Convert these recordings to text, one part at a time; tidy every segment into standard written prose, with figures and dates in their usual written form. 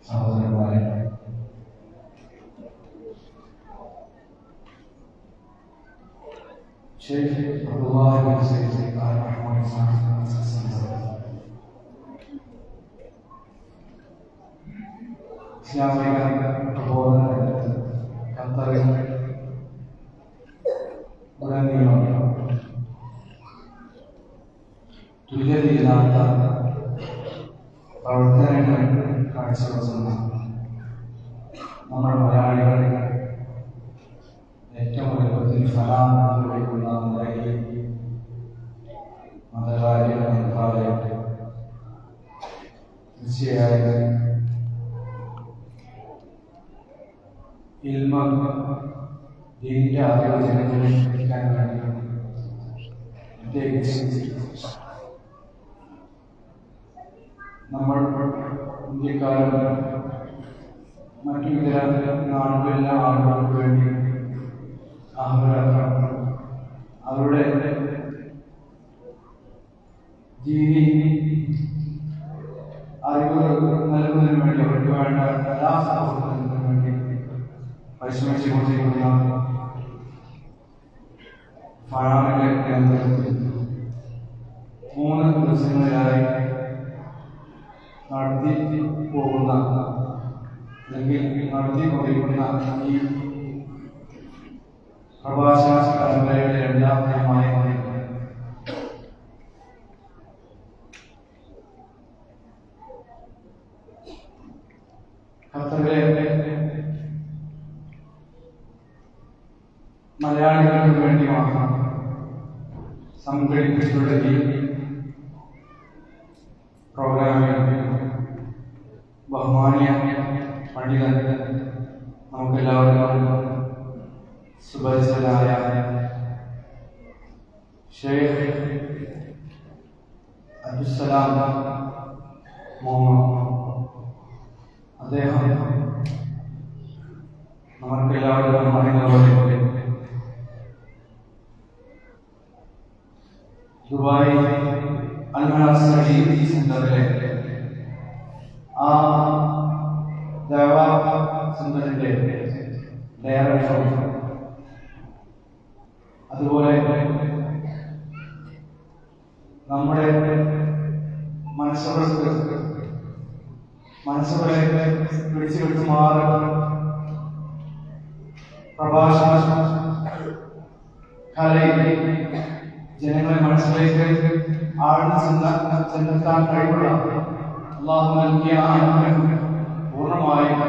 സഹോദരന്മാരെ, ഷെയ്ഖ് അബ്ദുല്ലാഹി ബിൻ സയ്യിദ് അൽ റഹ്മാൻ ഇസ്ലാമിക പ്രബോധന രംഗത്ത് ഖത്തറിൽ ഉടനീളം തുല്യതയില്ലാത്ത പ്രവർത്തനങ്ങൾ കാഴ്ചവെക്കുന്ന നമ്മുടെ മലയാളികൾ ഏറ്റവും എളുപ്പത്തിൽ ഫലാം നിർവഹിക്കുന്ന നിലയിൽ മതകാര്യ മന്ത്രാലയം തീർച്ചയായും ദീനിന്റെ അറിവ് ജനങ്ങളിൽ എത്തിക്കാൻ വേണ്ടി പ്രത്യേകിച്ച് നമ്മൾ ഇന്ത്യക്കാരും മറ്റു ഇതര നാടുകളിലെ ആളുകൾക്ക് വേണ്ടി അവരുടെ ദീനി അറിവുകൾ നൽകുന്നതിന് വേണ്ടി അവർക്ക് വേണ്ട എല്ലാ സൗകര്യത്തിനും വേണ്ടി പരിശ്രമിച്ചുകൊണ്ടിരിക്കുന്ന ഫറാമിന്റെ കേന്ദ്രത്തിൽ 3 ദിവസങ്ങളിലായി നടത്തിക്കൊണ്ടിരിക്കുന്ന ഈ പ്രഭാഷണ പരമ്പരയുടെ 2ാം ദിനമായ ഖത്തറിലെ മലയാളികൾക്ക് വേണ്ടി മാത്രം സംഘടിപ്പിച്ചിട്ടുള്ള ഈ പ്രോഗ്രാമിൽ ബഹുമാനിയ പണ്ഡിതൻ നമുക്കെല്ലാവർക്കും സുപരിചിതനായ ഷെയ്ഖ് അബ്ദുസ്സലാം മുഹമ്മദ്, അദ്ദേഹം നമുക്കെല്ലാവർക്കും അറിയുന്നതുപോലെ ദുബായ് അൽ-മനാർ സ്റ്റഡി സെന്ററിലെ ആ ദഅവാ സെന്ററിന്റെ ഡയറക്ടർ, അതുപോലെ നമ്മുടെ മനസ്സുകളെ പിടിച്ചു കിട്ടുമാറ് പ്രഭാഷണ കലയിൽ ജനങ്ങളെ മനസ്സിലേക്ക് ആഴ്ന്നു ചെന്നെത്താൻ കഴിവുള്ള അല്ലാഹു നൽകിയ അനുഗ്രഹം പൂർണ്ണമായും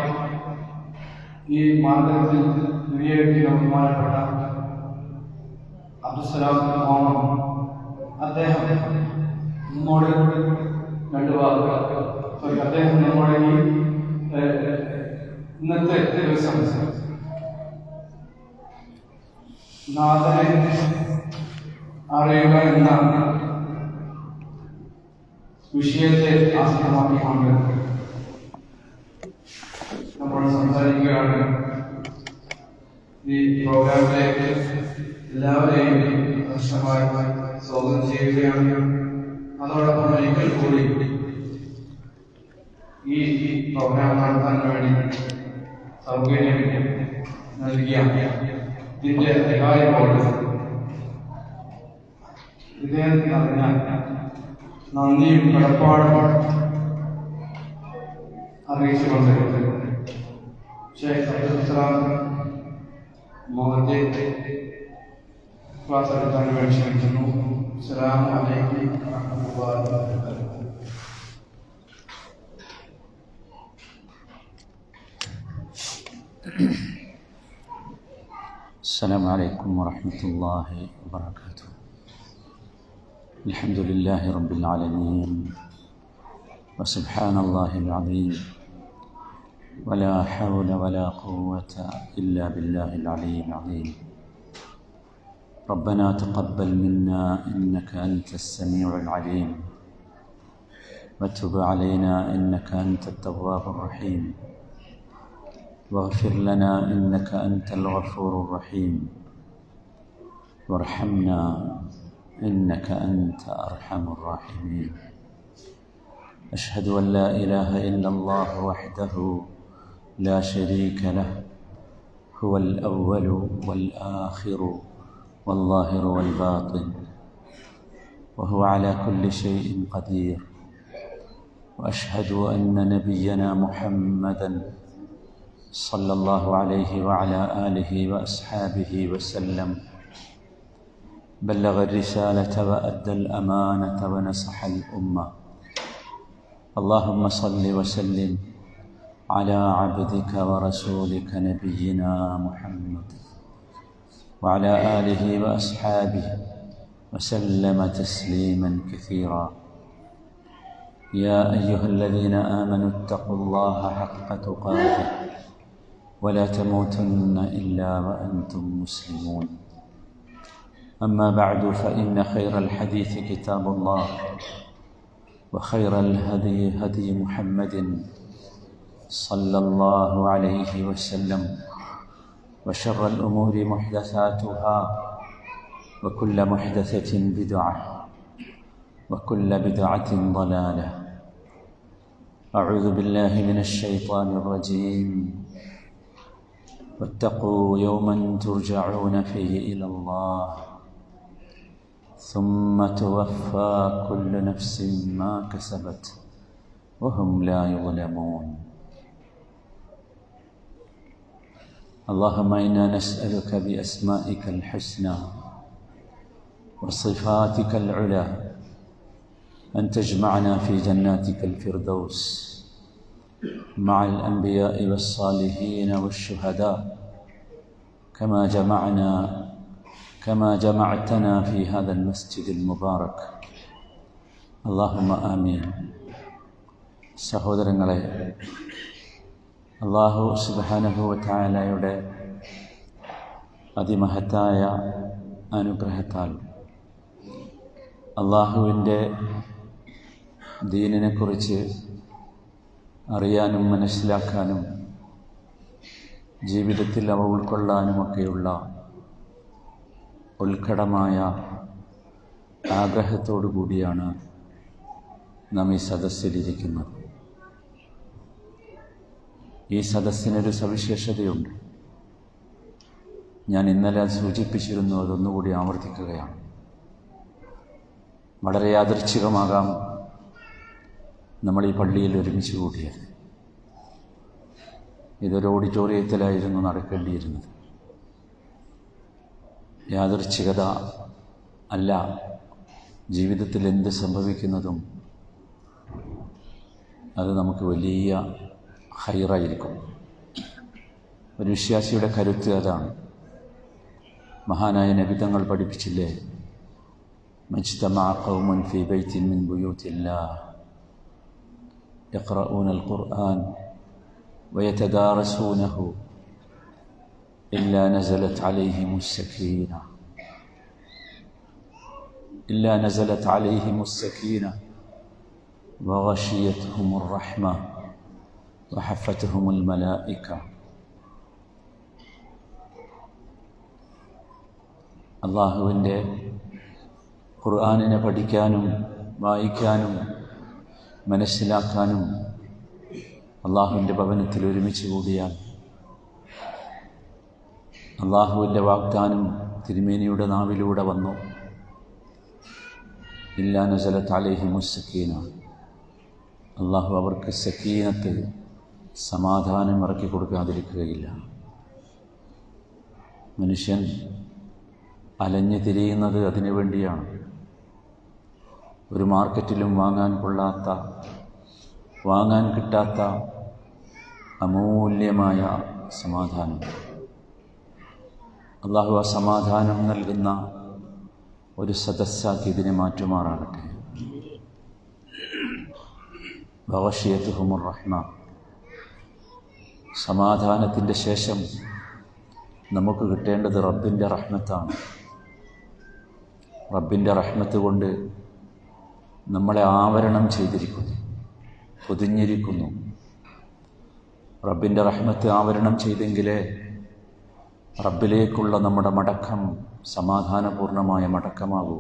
ഈ മാർഗത്തിൽ വിനിയോഗിക്കുന്ന ബഹുമാനപ്പെട്ട അബ്ദുസ്സലാം മുഹമ്മദ്, അദ്ദേഹം നമ്മോട് 2 വാക്കുകൾ, അദ്ദേഹം നമ്മുടെ ഈ ഇന്നത്തെ ദിവസം നാഥനെ അറിയുക എന്ന വിഷയത്തെ ആസ്പദമാക്കിക്കൊണ്ട് നമ്മൾ സംസാരിക്കുകയാണ്. ഈ പ്രോഗ്രാമിലേക്ക് എല്ലാവരെയും വർഷമായി സ്വാഗതം ചെയ്യുകയാണ്. അതോടൊപ്പം ഒരിക്കൽ കൂടി ഈ പ്രോഗ്രാം നടത്താൻ വേണ്ടി സൗകര്യം നൽകിയ ഇതിന്റെ അധികാരികളോട് ഇദ്ദേഹത്തിന് അറിഞ്ഞാൽ നന്ദിയും കടപ്പാടും അറിയിച്ചുകൊണ്ട് ഷെയ്ഖ് അബ്ദുസ്സലാം മുഹമ്മദ് ക്ലാസ് എടുക്കാൻ വേണ്ടി ക്ഷണിക്കുന്നു. അസ്സലാമു അലൈക്കും വറഹ്മത്തുള്ളാഹി വബറകാതുഹു. السلام عليكم ورحمة الله وبركاته. الحمد لله رب العالمين، وسبحان الله العظيم، ولا حول ولا قوة إلا بالله العلي العظيم. ربنا تقبل منا إنك أنت السميع العليم، وتب علينا إنك أنت التواب الرحيم، واغفر لنا إنك أنت الغفور الرحيم، وارحمنا إنك أنت أرحم الراحمين. أشهد أن لا إله إلا الله وحده لا شريك له هو الأول والآخر والظاهر والباطن وهو على كل شيء قدير. وأشهد أن نبينا محمدًا صلى الله عليه وعلى آله وأصحابه وسلم بلغ الرسالة وأدى الأمانة ونصح الأمة. اللهم صل وسلم على عبدك ورسولك نبينا محمد وعلى آله وأصحابه وسلم تسليما كثيرا. يا أيها الذين آمنوا اتقوا الله حق تقاته ولا تموتن إلا وأنتم مسلمون. أما بعد، فإن خير الحديث كتاب الله وخير الهدي هدي محمد صلى الله عليه وسلم وشر الأمور محدثاتها وكل محدثة بدعة وكل بدعة ضلالة. أعوذ بالله من الشيطان الرجيم. واتقوا يوما ترجعون فيه إلى الله ثم توفى كل نفس ما كسبت وهم لا يظلمون. اللهم إنا نسألك بأسمائك الحسنى وصفاتك العلى أن تجمعنا في جناتك الفردوس مع الأنبياء والصالحين والشهداء كما جمعتنا في هذا المسجد المبارك. اللهم آمين. സഹോദരങ്ങളെ, അല്ലാഹു സുബ്ഹാനഹു വ തആലയുടെ അതിമഹത്തായ അനുഗ്രഹത്താൽ അല്ലാഹുവിൻ്റെ ദീനിനെക്കുറിച്ച് അറിയാനും മനസ്സിലാക്കാനും ജീവിതത്തിൽ അവ ഉൾക്കൊള്ളാനുമൊക്കെയുള്ള ഉത്കടമായ ആഗ്രഹത്തോടു കൂടിയാണ് നാം ഈ സദസ്സിലിരിക്കുന്നത്. ഈ സദസ്സിനൊരു സവിശേഷതയുണ്ട്. ഞാൻ ഇന്നലെ സൂചിപ്പിച്ചിരുന്നു, അതൊന്നുകൂടി ആവർത്തിക്കുകയാണ്. വളരെ യാദൃച്ഛികമാകാം നമ്മൾ ഈ പള്ളിയിൽ ഒരുമിച്ച് കൂടിയത്. ഇതൊരു ഓഡിറ്റോറിയത്തിലായിരുന്നു നടക്കേണ്ടിയിരുന്നത്. യാദൃച്ഛികത അല്ല. ജീവിതത്തിൽ എന്ത് സംഭവിക്കുന്നതും അത് നമുക്ക് വലിയ ഖൈറായിരിക്കും. ഒരു വിശ്വാസിയുടെ കരുത്ത് അതാണ്. മഹാനായ നബി തങ്ങൾ പഠിപ്പിച്ചില്ലേ, മജ്തമഅ ഖൗമുൻ ഫീ ബൈത്തിൻ മിൻ ബുയൂത്തില്ലാഹ് യഖ്റഊന അൽ-ഖുർആൻ വയതദാറസൂനഹു ഇല്ലാ നസലത് അലൈഹിമുസ് സകീന വഗശിയത്ഹുമുർ റഹ്മ വഹഫത്തുഹുമുൽ മലായിക. അല്ലാഹുവിൻ്റെ ഖുർആനിനെ പഠിക്കാനും വായിക്കാനും മനസ്സിലാക്കാനും അല്ലാഹുവിൻ്റെ ഭവനത്തിൽ ഒരുമിച്ച് കൂടിയാൽ അല്ലാഹുവിൻ്റെ വാഗ്ദാനം തിരുമേനിയുടെ നാവിലൂടെ വന്നു. ഇല്ലാ നസലത് അലൈഹിമുസ് സകീന. അല്ലാഹു അവർക്ക് സക്കീനത്ത്, സമാധാനം ഇറക്കി കൊടുക്കാതിരിക്കുകയില്ല. മനുഷ്യൻ അലഞ്ഞു തിരിയുന്നത് അതിനു വേണ്ടിയാണ്. ഒരു മാർക്കറ്റിലും വാങ്ങാൻ കൊള്ളാത്ത, വാങ്ങാൻ കിട്ടാത്ത അമൂല്യമായ സമാധാനം. അല്ലാഹു ആ സമാധാനം നൽകുന്ന ഒരു സദസ്സാക്കി ഇതിനെ മാറ്റുമാറാകട്ടെ. വഗശിയത്തുഹുമുർ റഹ്മ. സമാധാനത്തിൻ്റെ ശേഷം നമുക്ക് കിട്ടേണ്ടത് റബ്ബിൻ്റെ റഹ്മത്താണ്. റബ്ബിൻ്റെ റഹ്മത്ത് കൊണ്ട് നമ്മളെ ആവരണം ചെയ്തിരിക്കുന്നു, പൊതിഞ്ഞിരിക്കുന്നു. റബ്ബിൻ്റെ റഹ്മത്ത് ആവരണം ചെയ്തെങ്കിലേ റബ്ബിലേക്കുള്ള നമ്മുടെ മടക്കം സമാധാനപൂർണമായ മടക്കമാകൂ.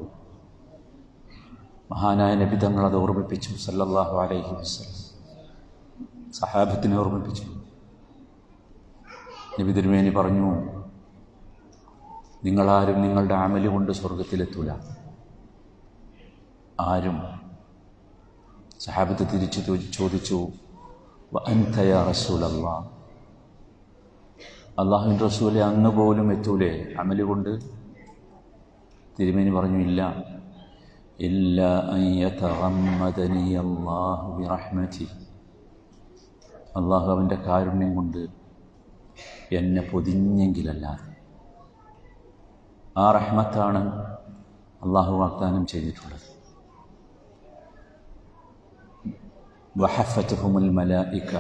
മഹാനായ നബി തങ്ങൾ അത് ഓർമ്മിപ്പിച്ചു. സല്ലല്ലാഹു അലൈഹി വസല്ലം സഹാബത്തിനെ ഓർമ്മിപ്പിച്ചു. നബി തിരുമേനി പറഞ്ഞു, നിങ്ങളാരും നിങ്ങളുടെ അമല് കൊണ്ട് സ്വർഗത്തിലെത്തൂല. ആരും. സഹാബത്ത് തിരിച്ചു ചോദിച്ചു, വഅൻത യാ റസൂലല്ലാഹ്, അല്ലാഹുവിൻ്റെ റസൂലെ അങ്ങ് പോലും എത്തൂലേ അമല് കൊണ്ട്? തിരുമേനി പറഞ്ഞു, ഇല്ല. ഇല്ലാ അൻ യതഗമ്മദനി അല്ലാഹു ബിറഹ്മതി, അല്ലാഹു അവൻ്റെ കാരുണ്യം കൊണ്ട് എന്നെ പൊതിഞ്ഞെങ്കിലല്ലാതെ. ആ റഹ്മത്താണ് അല്ലാഹു വാഗ്ദാനം ചെയ്തിട്ടുള്ളത്. വഹഫത്തുഹുമുൽ മലായിക,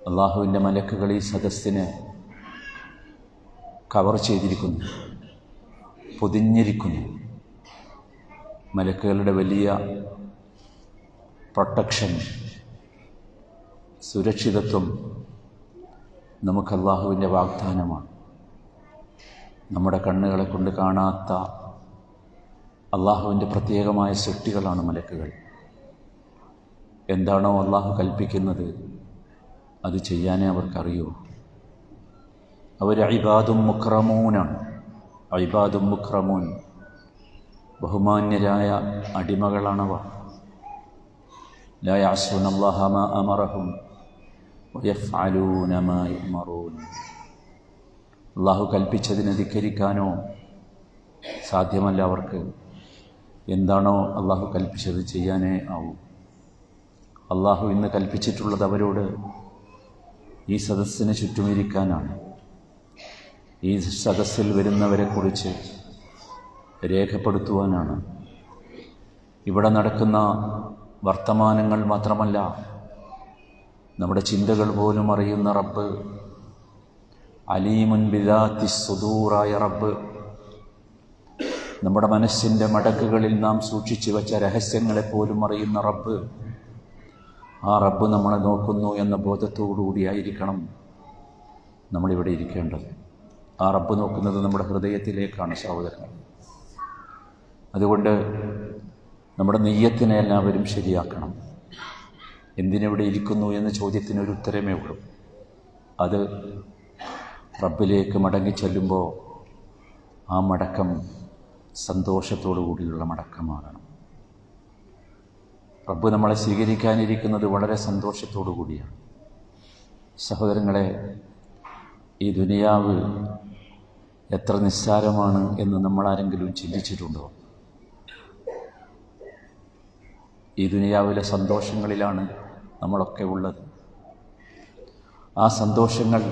അല്ലാഹുവിൻ്റെ മലക്കുകൾ ഈ സദസ്സിനെ കവർ ചെയ്തിരിക്കുന്നു, പൊതിഞ്ഞിരിക്കുന്നു. മലക്കുകളുടെ വലിയ പ്രൊട്ടക്ഷൻ, സുരക്ഷിതത്വം നമുക്ക് അല്ലാഹുവിൻ്റെ വാഗ്ദാനമാണ്. നമ്മുടെ കണ്ണുകളെ കൊണ്ട് കാണാത്ത അല്ലാഹുവിൻ്റെ പ്രത്യേകമായ സൃഷ്ടികളാണ് മലക്കുകൾ. എന്താണോ അല്ലാഹു കൽപ്പിക്കുന്നത് അത് ചെയ്യാനേ അവർക്കറിയൂ. അവർ ഇബാദും മുക്രമൂനാണ്. ഇബാദും മുക്രമൂൻ, ബഹുമാന്യരായ അടിമകളാണവർ. ലാ യഅ്സുനല്ലാഹ മാ അമറഹും വയഫ്അലൂന മാ യുഅ്മറൂൻ. അല്ലാഹു കൽപ്പിച്ചതിനെ ധിക്കരിക്കാനോ സാധ്യമല്ല അവർക്ക്. എന്താണോ അല്ലാഹു കൽപ്പിച്ചത് ചെയ്യാനേ ആവൂ. അല്ലാഹു ഇന്ന് കൽപ്പിച്ചിട്ടുള്ളത് അവരോട് ഈ സദസ്സിന് ചുറ്റുമിരിക്കാനാണ്. ഈ സദസ്സിൽ വരുന്നവരെക്കുറിച്ച് രേഖപ്പെടുത്തുവാനാണ്. ഇവിടെ നടക്കുന്ന വർത്തമാനങ്ങൾ മാത്രമല്ല, നമ്മുടെ ചിന്തകൾ പോലും അറിയുന്ന റബ്ബ്, അലീമുൻ ബിദാത്തി സുദൂറായ റബ്ബ്, നമ്മുടെ മനസ്സിൻ്റെ മടക്കുകളിൽ നാം സൂക്ഷിച്ചു വച്ച രഹസ്യങ്ങളെപ്പോലും അറിയുന്ന റബ്ബ്, ആ റബ്ബ് നമ്മളെ നോക്കുന്നു എന്ന ബോധത്തോടുകൂടിയായിരിക്കണം നമ്മളിവിടെ ഇരിക്കേണ്ടത്. ആ റബ്ബ് നോക്കുന്നത് നമ്മുടെ ഹൃദയത്തിലേക്കാണ് സഹോദരങ്ങൾ. അതുകൊണ്ട് നമ്മുടെ നെയ്യത്തിനെ എല്ലാവരും ശരിയാക്കണം. എന്തിനെവിടെ ഇരിക്കുന്നു എന്ന ചോദ്യത്തിനൊരു ഉത്തരമേ ഉള്ളൂ. അത് റബ്ബിലേക്ക് മടങ്ങി ചെല്ലുമ്പോൾ ആ മടക്കം സന്തോഷത്തോടു കൂടിയുള്ള മടക്കമാകണം. റബ്ബ് നമ്മളെ സ്വീകരിക്കാനിരിക്കുന്നത് വളരെ സന്തോഷത്തോടു കൂടിയാണ്. സഹോദരങ്ങളെ, ഈ ദുനിയാവ് എത്ര നിസ്സാരമാണ് എന്ന് നമ്മളാരെങ്കിലും ചിന്തിച്ചിട്ടുണ്ടോ? ഈ ദുനിയാവിലെ സന്തോഷങ്ങളിലാണ് നമ്മളൊക്കെ ഉള്ളത്. ആ സന്തോഷങ്ങൾ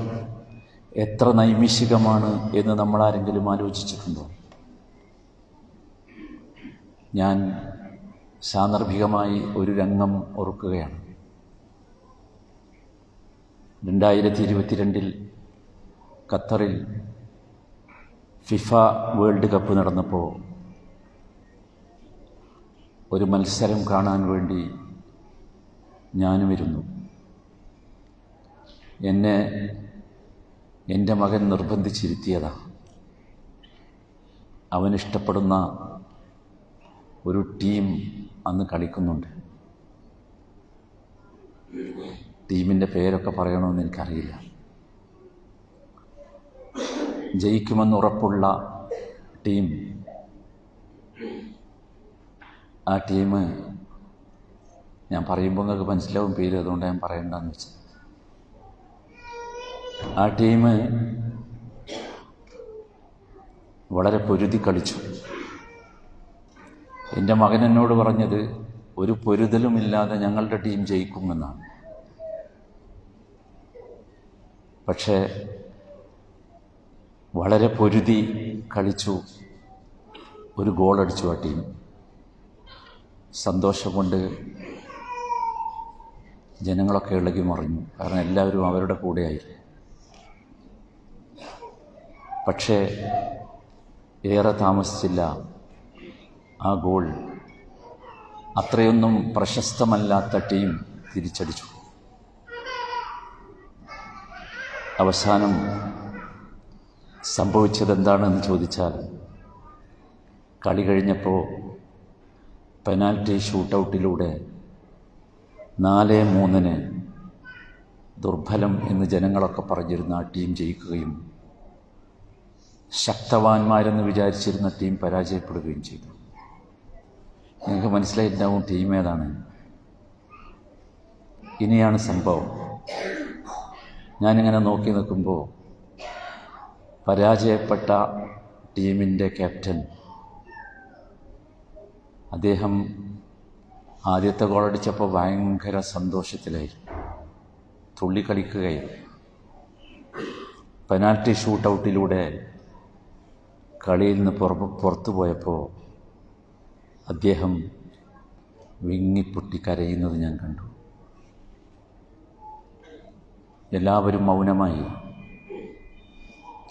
എത്ര നൈമിഷികമാണ് എന്ന് നമ്മളാരെങ്കിലും ആലോചിച്ചിട്ടുണ്ടോ? ഞാൻ സാന്ദർഭികമായി ഒരു രംഗം ഓർക്കുകയാണ്. 2022 ഖത്തറിൽ ഫിഫ വേൾഡ് കപ്പ് നടന്നപ്പോൾ ഒരു മത്സരം കാണാൻ വേണ്ടി ഞാനും ഇരുന്നു. എന്നെ എൻ്റെ മകൻ നിർബന്ധിച്ചിരുത്തിയതാണ്. അവനിഷ്ടപ്പെടുന്ന ഒരു ടീം അന്ന് കളിക്കുന്നുണ്ട്. ടീമിൻ്റെ പേരൊക്കെ പറയണമെന്ന് എനിക്കറിയില്ല. ജയിക്കുമെന്നുറപ്പുള്ള ടീം. ആ ടീം ഞാൻ പറയുമ്പോൾ നിങ്ങൾക്ക് മനസ്സിലാവും പേര്, അതുകൊണ്ട് ഞാൻ പറയണ്ടെന്ന് വെച്ചു. ആ ടീം വളരെ പൊരുതി കളിച്ചു. എൻ്റെ മകൻ എന്നോട് പറഞ്ഞത് ഒരു പൊരുതലുമില്ലാതെ ഞങ്ങളുടെ ടീം ജയിക്കുമെന്നാണ്. പക്ഷേ വളരെ പൊരുതി കളിച്ചു, ഒരു ഗോളടിച്ചു ആ ടീം. സന്തോഷം കൊണ്ട് ജനങ്ങളൊക്കെ ഇളകി മറിഞ്ഞു. കാരണം എല്ലാവരും അവരുടെ കൂടെയായിരുന്നു. പക്ഷേ ഏറെ താമസിച്ചില്ല, ആ ഗോൾ അത്രയൊന്നും പ്രശസ്തമല്ലാത്ത ടീം തിരിച്ചടിച്ചു. അവസാനം സംഭവിച്ചതെന്താണെന്ന് ചോദിച്ചാൽ, കളി കഴിഞ്ഞപ്പോൾ പെനാൽറ്റി ഷൂട്ടൗട്ടിലൂടെ 4-3 ദുർബലം എന്ന് ജനങ്ങളൊക്കെ പറഞ്ഞിരുന്ന ആ ടീം ജയിക്കുകയും ശക്തവാന്മാരെന്ന് വിചാരിച്ചിരുന്ന ടീം പരാജയപ്പെടുകയും ചെയ്തു. നിങ്ങൾക്ക് മനസ്സിലായിട്ടുണ്ടാവും ടീം ഏതാണ്. ഇനിയാണ് സംഭവം. ഞാനിങ്ങനെ നോക്കി നിൽക്കുമ്പോൾ പരാജയപ്പെട്ട ടീമിൻ്റെ ക്യാപ്റ്റൻ, അദ്ദേഹം ആദ്യത്തെ ഗോളടിച്ചപ്പോൾ ഭയങ്കര സന്തോഷത്തിലായിരുന്നു, തുള്ളിക്കളിക്കുകയായിരുന്നു. പെനാൽറ്റി ഷൂട്ടൗട്ടിലൂടെ കളിയിൽ നിന്ന് പുറത്തു പോയപ്പോൾ അദ്ദേഹം വിങ്ങിപ്പൊട്ടി കരയുന്നത് ഞാൻ കണ്ടു. എല്ലാവരും മൗനമായി.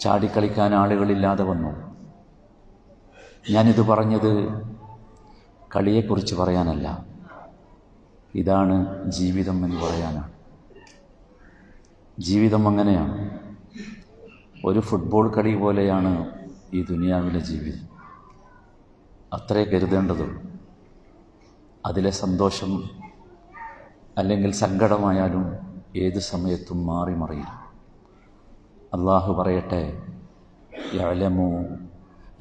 ചാടിക്കളിക്കാൻ ആളുകളില്ലാതെ വന്നു. ഞാനിത് പറഞ്ഞത് കളിയെക്കുറിച്ച് പറയാനല്ല, ഇതാണ് ജീവിതം എന്ന് പറയാനാണ്. ജീവിതം അങ്ങനെയാണ്. ഒരു ഫുട്ബോൾ കളി പോലെയാണ് ഈ ദുനിയാവിലെ ജീവിതം. അത്രേ കരുതേണ്ടതുള്ളൂ. അതിലെ സന്തോഷം അല്ലെങ്കിൽ സങ്കടമായാലും ഏത് സമയത്തും മാറി മറിയും. അള്ളാഹു പറയട്ടെ, യഅലമു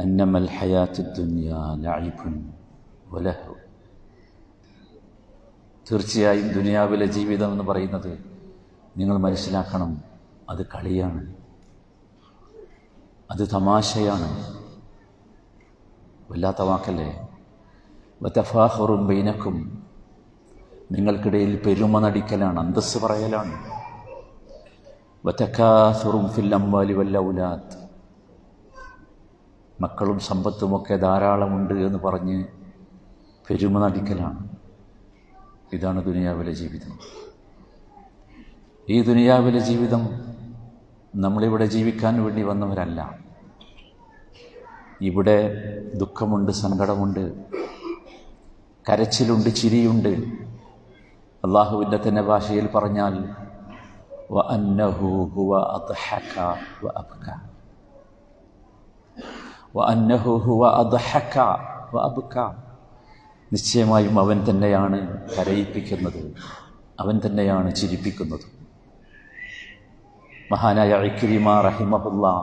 അന്നമൽ ഹയാത്തുദ് ദുനിയാ ലഅബുൻ വലഹു. തീർച്ചയായും ദുനിയാവിലെ ജീവിതം എന്ന് പറയുന്നത് നിങ്ങൾ മനസ്സിലാക്കണം, അത് കളിയാണ്, അത് തമാശയാണ്. വല്ലാത്ത വാക്കല്ലേ. വതഫാഖുറുൻ ബൈനക്കും, നിങ്ങൾക്കിടയിൽ പെരുമ നടിക്കലാണ്, അന്തസ്സ് പറയലാണ്. വതകാസുറുൻ ഫിൽ അംവാലി വൽ ഔലാദ്, മക്കളും സമ്പത്തുമൊക്കെ ധാരാളമുണ്ട് എന്ന് പറഞ്ഞ് പെരുമ നടിക്കലാണ്. ഇതാണ് ദുനിയാവിലെ ജീവിതം. ഈ ദുനിയാവിലെ ജീവിതം നമ്മളിവിടെ ജീവിക്കാൻ വേണ്ടി വന്നവരല്ല. ഇവിടെ ദുഃഖമുണ്ട്, സങ്കടമുണ്ട്, കരച്ചിലുണ്ട്, ചിരിയുണ്ട്. അള്ളാഹുവിൻ്റെ തന്നെ ഭാഷയിൽ പറഞ്ഞാൽ വഅന്നഹു ഹുവ അദ്ഹക വഅബ്ക, വഅന്നഹു ഹുവ അദ്ഹക വഅബ്ക. നിശ്ചയമായും അവൻ തന്നെയാണ് കരയിപ്പിക്കുന്നത്, അവൻ തന്നെയാണ് ചിരിപ്പിക്കുന്നത്. മഹാനായ ഇക്രിമ റഹിമഹുല്ലാ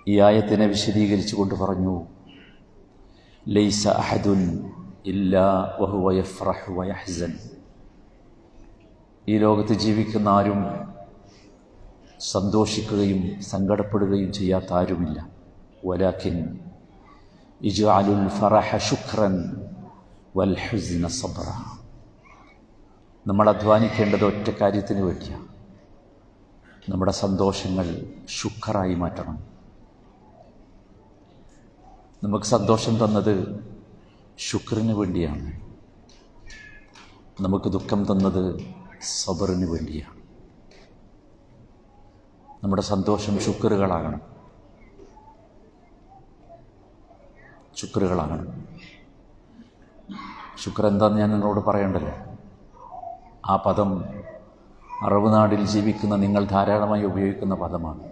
ഈ ആയത്തിനെ വിശദീകരിച്ചുകൊണ്ട് പറഞ്ഞു, ലൈസ അഹദുൻ ഇല്ലാ വഹുവ യഫ്റഹു വയഹ്സൻ. ഈ ലോകത്ത് ജീവിക്കുന്ന ആരും സന്തോഷിക്കുകയും സങ്കടപ്പെടുകയും ചെയ്യാത്ത ആരുമില്ല. വലാകിൻ ഇജ്അലുൽ ഫറഹ ശുക്രൻ വൽ ഹുസ്ന സബ്റ. നമ്മൾ അധ്വാനിക്കേണ്ടത് ഒറ്റ കാര്യത്തിന് വേണ്ടിയാണ്. നമ്മുടെ സന്തോഷങ്ങൾ ശുക്റായി മാറ്റണം. നമുക്ക് സന്തോഷം തന്നത് ശുക്റിന് വേണ്ടിയാണ്, നമുക്ക് ദുഃഖം തന്നത് സബറിന് വേണ്ടിയാണ്. നമ്മുടെ സന്തോഷം ശുക്റുകളാകണം, ശുക്റുകളാകണം. ശുക്ർ എന്താണെന്ന് ഞാൻ നിങ്ങളോട് പറയണ്ടല്ലോ. ആ പദം അറബ് നാടിൽ ജീവിക്കുന്ന നിങ്ങൾ ധാരാളമായി ഉപയോഗിക്കുന്ന പദമാണ്.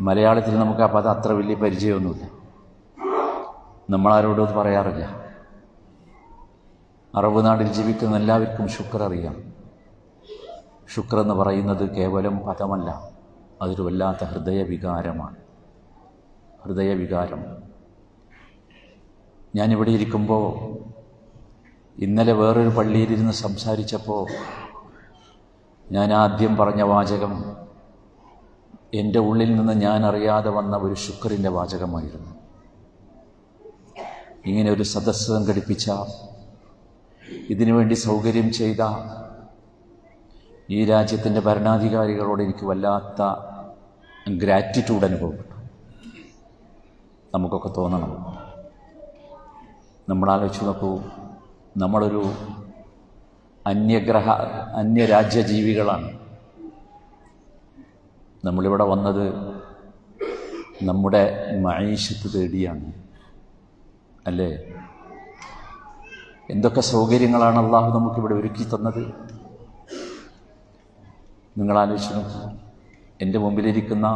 മലയാളത്തിൽ നമുക്ക് ആ പദം അത്ര വലിയ പരിചയമൊന്നുമില്ല, നമ്മളാരോടും അത് പറയാറില്ല. അറബ് നാടിൽ ജീവിക്കുന്ന എല്ലാവർക്കും ശുക്ർ അറിയാം. ശുക്ർ എന്ന് പറയുന്നത് കേവലം പദമല്ല, അതൊരു വല്ലാത്ത ഹൃദയവികാരമാണ്. ഹൃദയവികാരം. ഞാനിവിടെ ഇരിക്കുമ്പോൾ ഇന്നലെ വേറൊരു പള്ളിയിലിരുന്ന് സംസാരിച്ചപ്പോൾ ഞാൻ ആദ്യം പറഞ്ഞ വാചകം എൻ്റെ ഉള്ളിൽ നിന്ന് ഞാൻ അറിയാതെ വന്ന ഒരു ശുക്രിൻ്റെ വാചകമായിരുന്നു. ഇങ്ങനെ ഒരു സദസ്സ് സംഘടിപ്പിച്ച, ഇതിനുവേണ്ടി സൗകര്യം ചെയ്ത ഈ രാജ്യത്തിൻ്റെ ഭരണാധികാരികളോട് എനിക്ക് വല്ലാത്ത ഗ്രാറ്റിറ്റ്യൂഡ് അനുഭവപ്പെട്ടു. നമുക്കൊക്കെ തോന്നണം. നമ്മളാലോചിച്ച് നോക്കൂ, നമ്മളൊരു അന്യരാജ്യജീവികളാണ്. നമ്മളിവിടെ വന്നത് നമ്മുടെ മഈശത്ത് തേടിയാണ്, അല്ലേ? എന്തൊക്കെ സൗകര്യങ്ങളാണ് അള്ളാഹു നമുക്കിവിടെ ഒരുക്കി തന്നത്. നിങ്ങളാലോചിച്ച് നോക്കൂ. എൻ്റെ മുമ്പിലിരിക്കുന്ന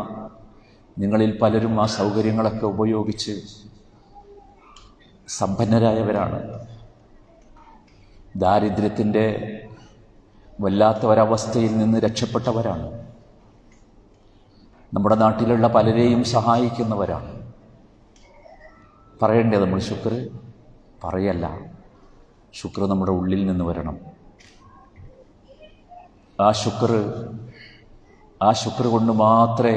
നിങ്ങളിൽ പലരും ആ സൗകര്യങ്ങളൊക്കെ ഉപയോഗിച്ച് സമ്പന്നരായവരാണ്. ദാരിദ്ര്യത്തിൻ്റെ വല്ലാത്ത ഒരവസ്ഥയിൽ നിന്ന് രക്ഷപ്പെട്ടവരാണ്. നമ്മുടെ നാട്ടിലുള്ള പലരെയും സഹായിക്കുന്നവരാണ്. പറയണ്ടേ നമ്മൾ ശുക്ർ? പറയല്ല, ശുക്ർ നമ്മുടെ ഉള്ളിൽ നിന്ന് വരണം. ആ ശുക്ർ കൊണ്ട് മാത്രമേ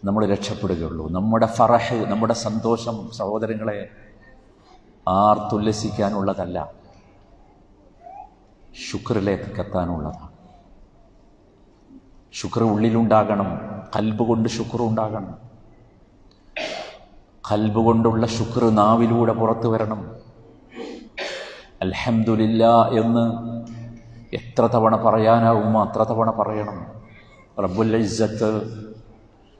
നമ്മൾ രക്ഷപ്പെടുകയുള്ളൂ. നമ്മുടെ ഫറഹ്, നമ്മുടെ സന്തോഷം സഹോദരങ്ങളെ ആർത്തുല്ലസിക്കാനുള്ളതല്ല, ശുക്റിലേക്ക് എത്താനുള്ളതാണ്. ശുക്ർ ഉള്ളിലുണ്ടാകണം. ഖൽബ് കൊണ്ട് ശുക്ർ ഉണ്ടാകണം. ഖൽബ് കൊണ്ടുള്ള ശുക്ർ നാവിലൂടെ പുറത്തു വരണം. അൽഹംദുലില്ലാ എന്ന് എത്ര തവണ പറയാനാവുമോ അത്ര തവണ പറയണം. റബ്ബുൽ ഇസ്സത്ത്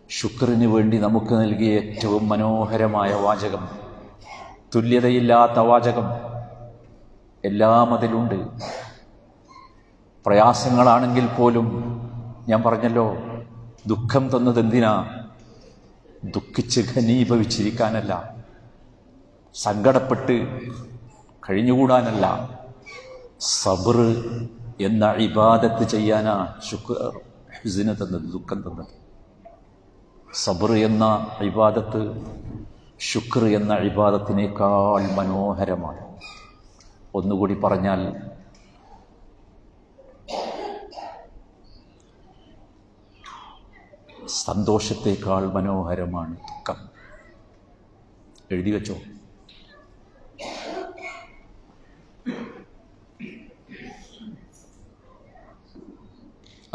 ശുക്റിന് വേണ്ടി നമുക്ക് നൽകിയ ഏറ്റവും മനോഹരമായ വാചകം, തുല്യതയില്ലാത്ത വാചകം, എല്ലാം അതിലുണ്ട്. പ്രയാസങ്ങളാണെങ്കിൽ പോലും ഞാൻ പറഞ്ഞല്ലോ, ദുഃഖം തന്നത് എന്തിനാ? ദുഃഖിച്ച് ഘനീഭവിച്ചിരിക്കാനല്ല, സങ്കടപ്പെട്ട് കഴിഞ്ഞുകൂടാനല്ല. സബ്ർ എന്ന ഇബാദത്ത് ചെയ്യാനാ ശുക്ർ ഹുസ്ന് തന്നത്, ദുഃഖം തന്നത്. സബ്ർ എന്ന ഇബാദത്ത് ശുക്ർ എന്ന ഇബാദത്തിനേക്കാൾ മനോഹരമാണ്. ഒന്നുകൂടി പറഞ്ഞാൽ, സന്തോഷത്തേക്കാൾ മനോഹരമാണ് ദുഃഖം. എഴുതി വെച്ചോ.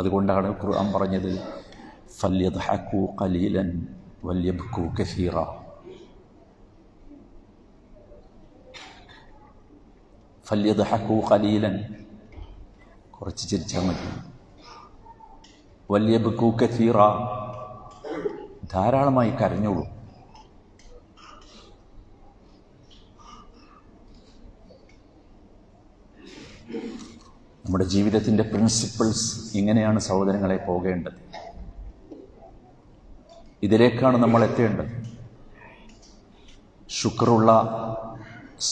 അതുകൊണ്ടാണ് ഖുർആൻ പറഞ്ഞത്, ഫല്യദ്ഹകൂ ഖലീലൻ വല്യബ്കൂ കസീറ. ഫല്യദ്ഹകൂ ഖലീലൻ, കുറച്ച് ചിരിച്ചാൽ മതി. വല്യബ്കൂ കസീറ, ധാരാളമായി കരഞ്ഞോളൂ. നമ്മുടെ ജീവിതത്തിൻ്റെ പ്രിൻസിപ്പിൾസ് ഇങ്ങനെയാണ് സഹോദരങ്ങളെ പോകേണ്ടത്. ഇതിലേക്കാണ് നമ്മൾ എത്തേണ്ടത്. ശുക്റുള്ള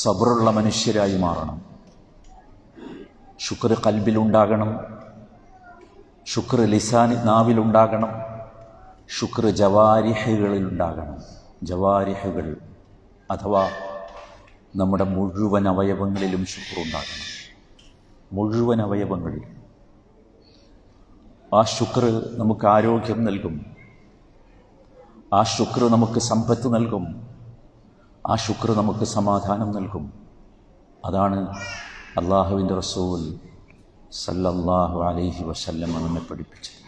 സബ്റുള്ള മനുഷ്യരായി മാറണം. ശുക്ർ ഖൽബിലുണ്ടാകണം, ശുക്ർ നാവിലുണ്ടാകണം, ശുക്ർ ജവാരിഹുകളിലുണ്ടാകണം. ജവാരിഹുകൾ അഥവാ നമ്മുടെ മുഴുവൻ അവയവങ്ങളിലും ശുക്റുണ്ടാകണം. മുഴുവൻ അവയവങ്ങളിൽ. ആ ശുക്ർ നമുക്ക് ആരോഗ്യം നൽകും. ആ ശുക്ർ നമുക്ക് സമ്പത്ത് നൽകും. ആ ശുക്ർ നമുക്ക് സമാധാനം നൽകും. അതാണ് അള്ളാഹുവിൻ്റെ റസൂൽ സല്ലല്ലാഹു അലൈഹി വസല്ലം നമ്മെ പഠിപ്പിച്ചത്.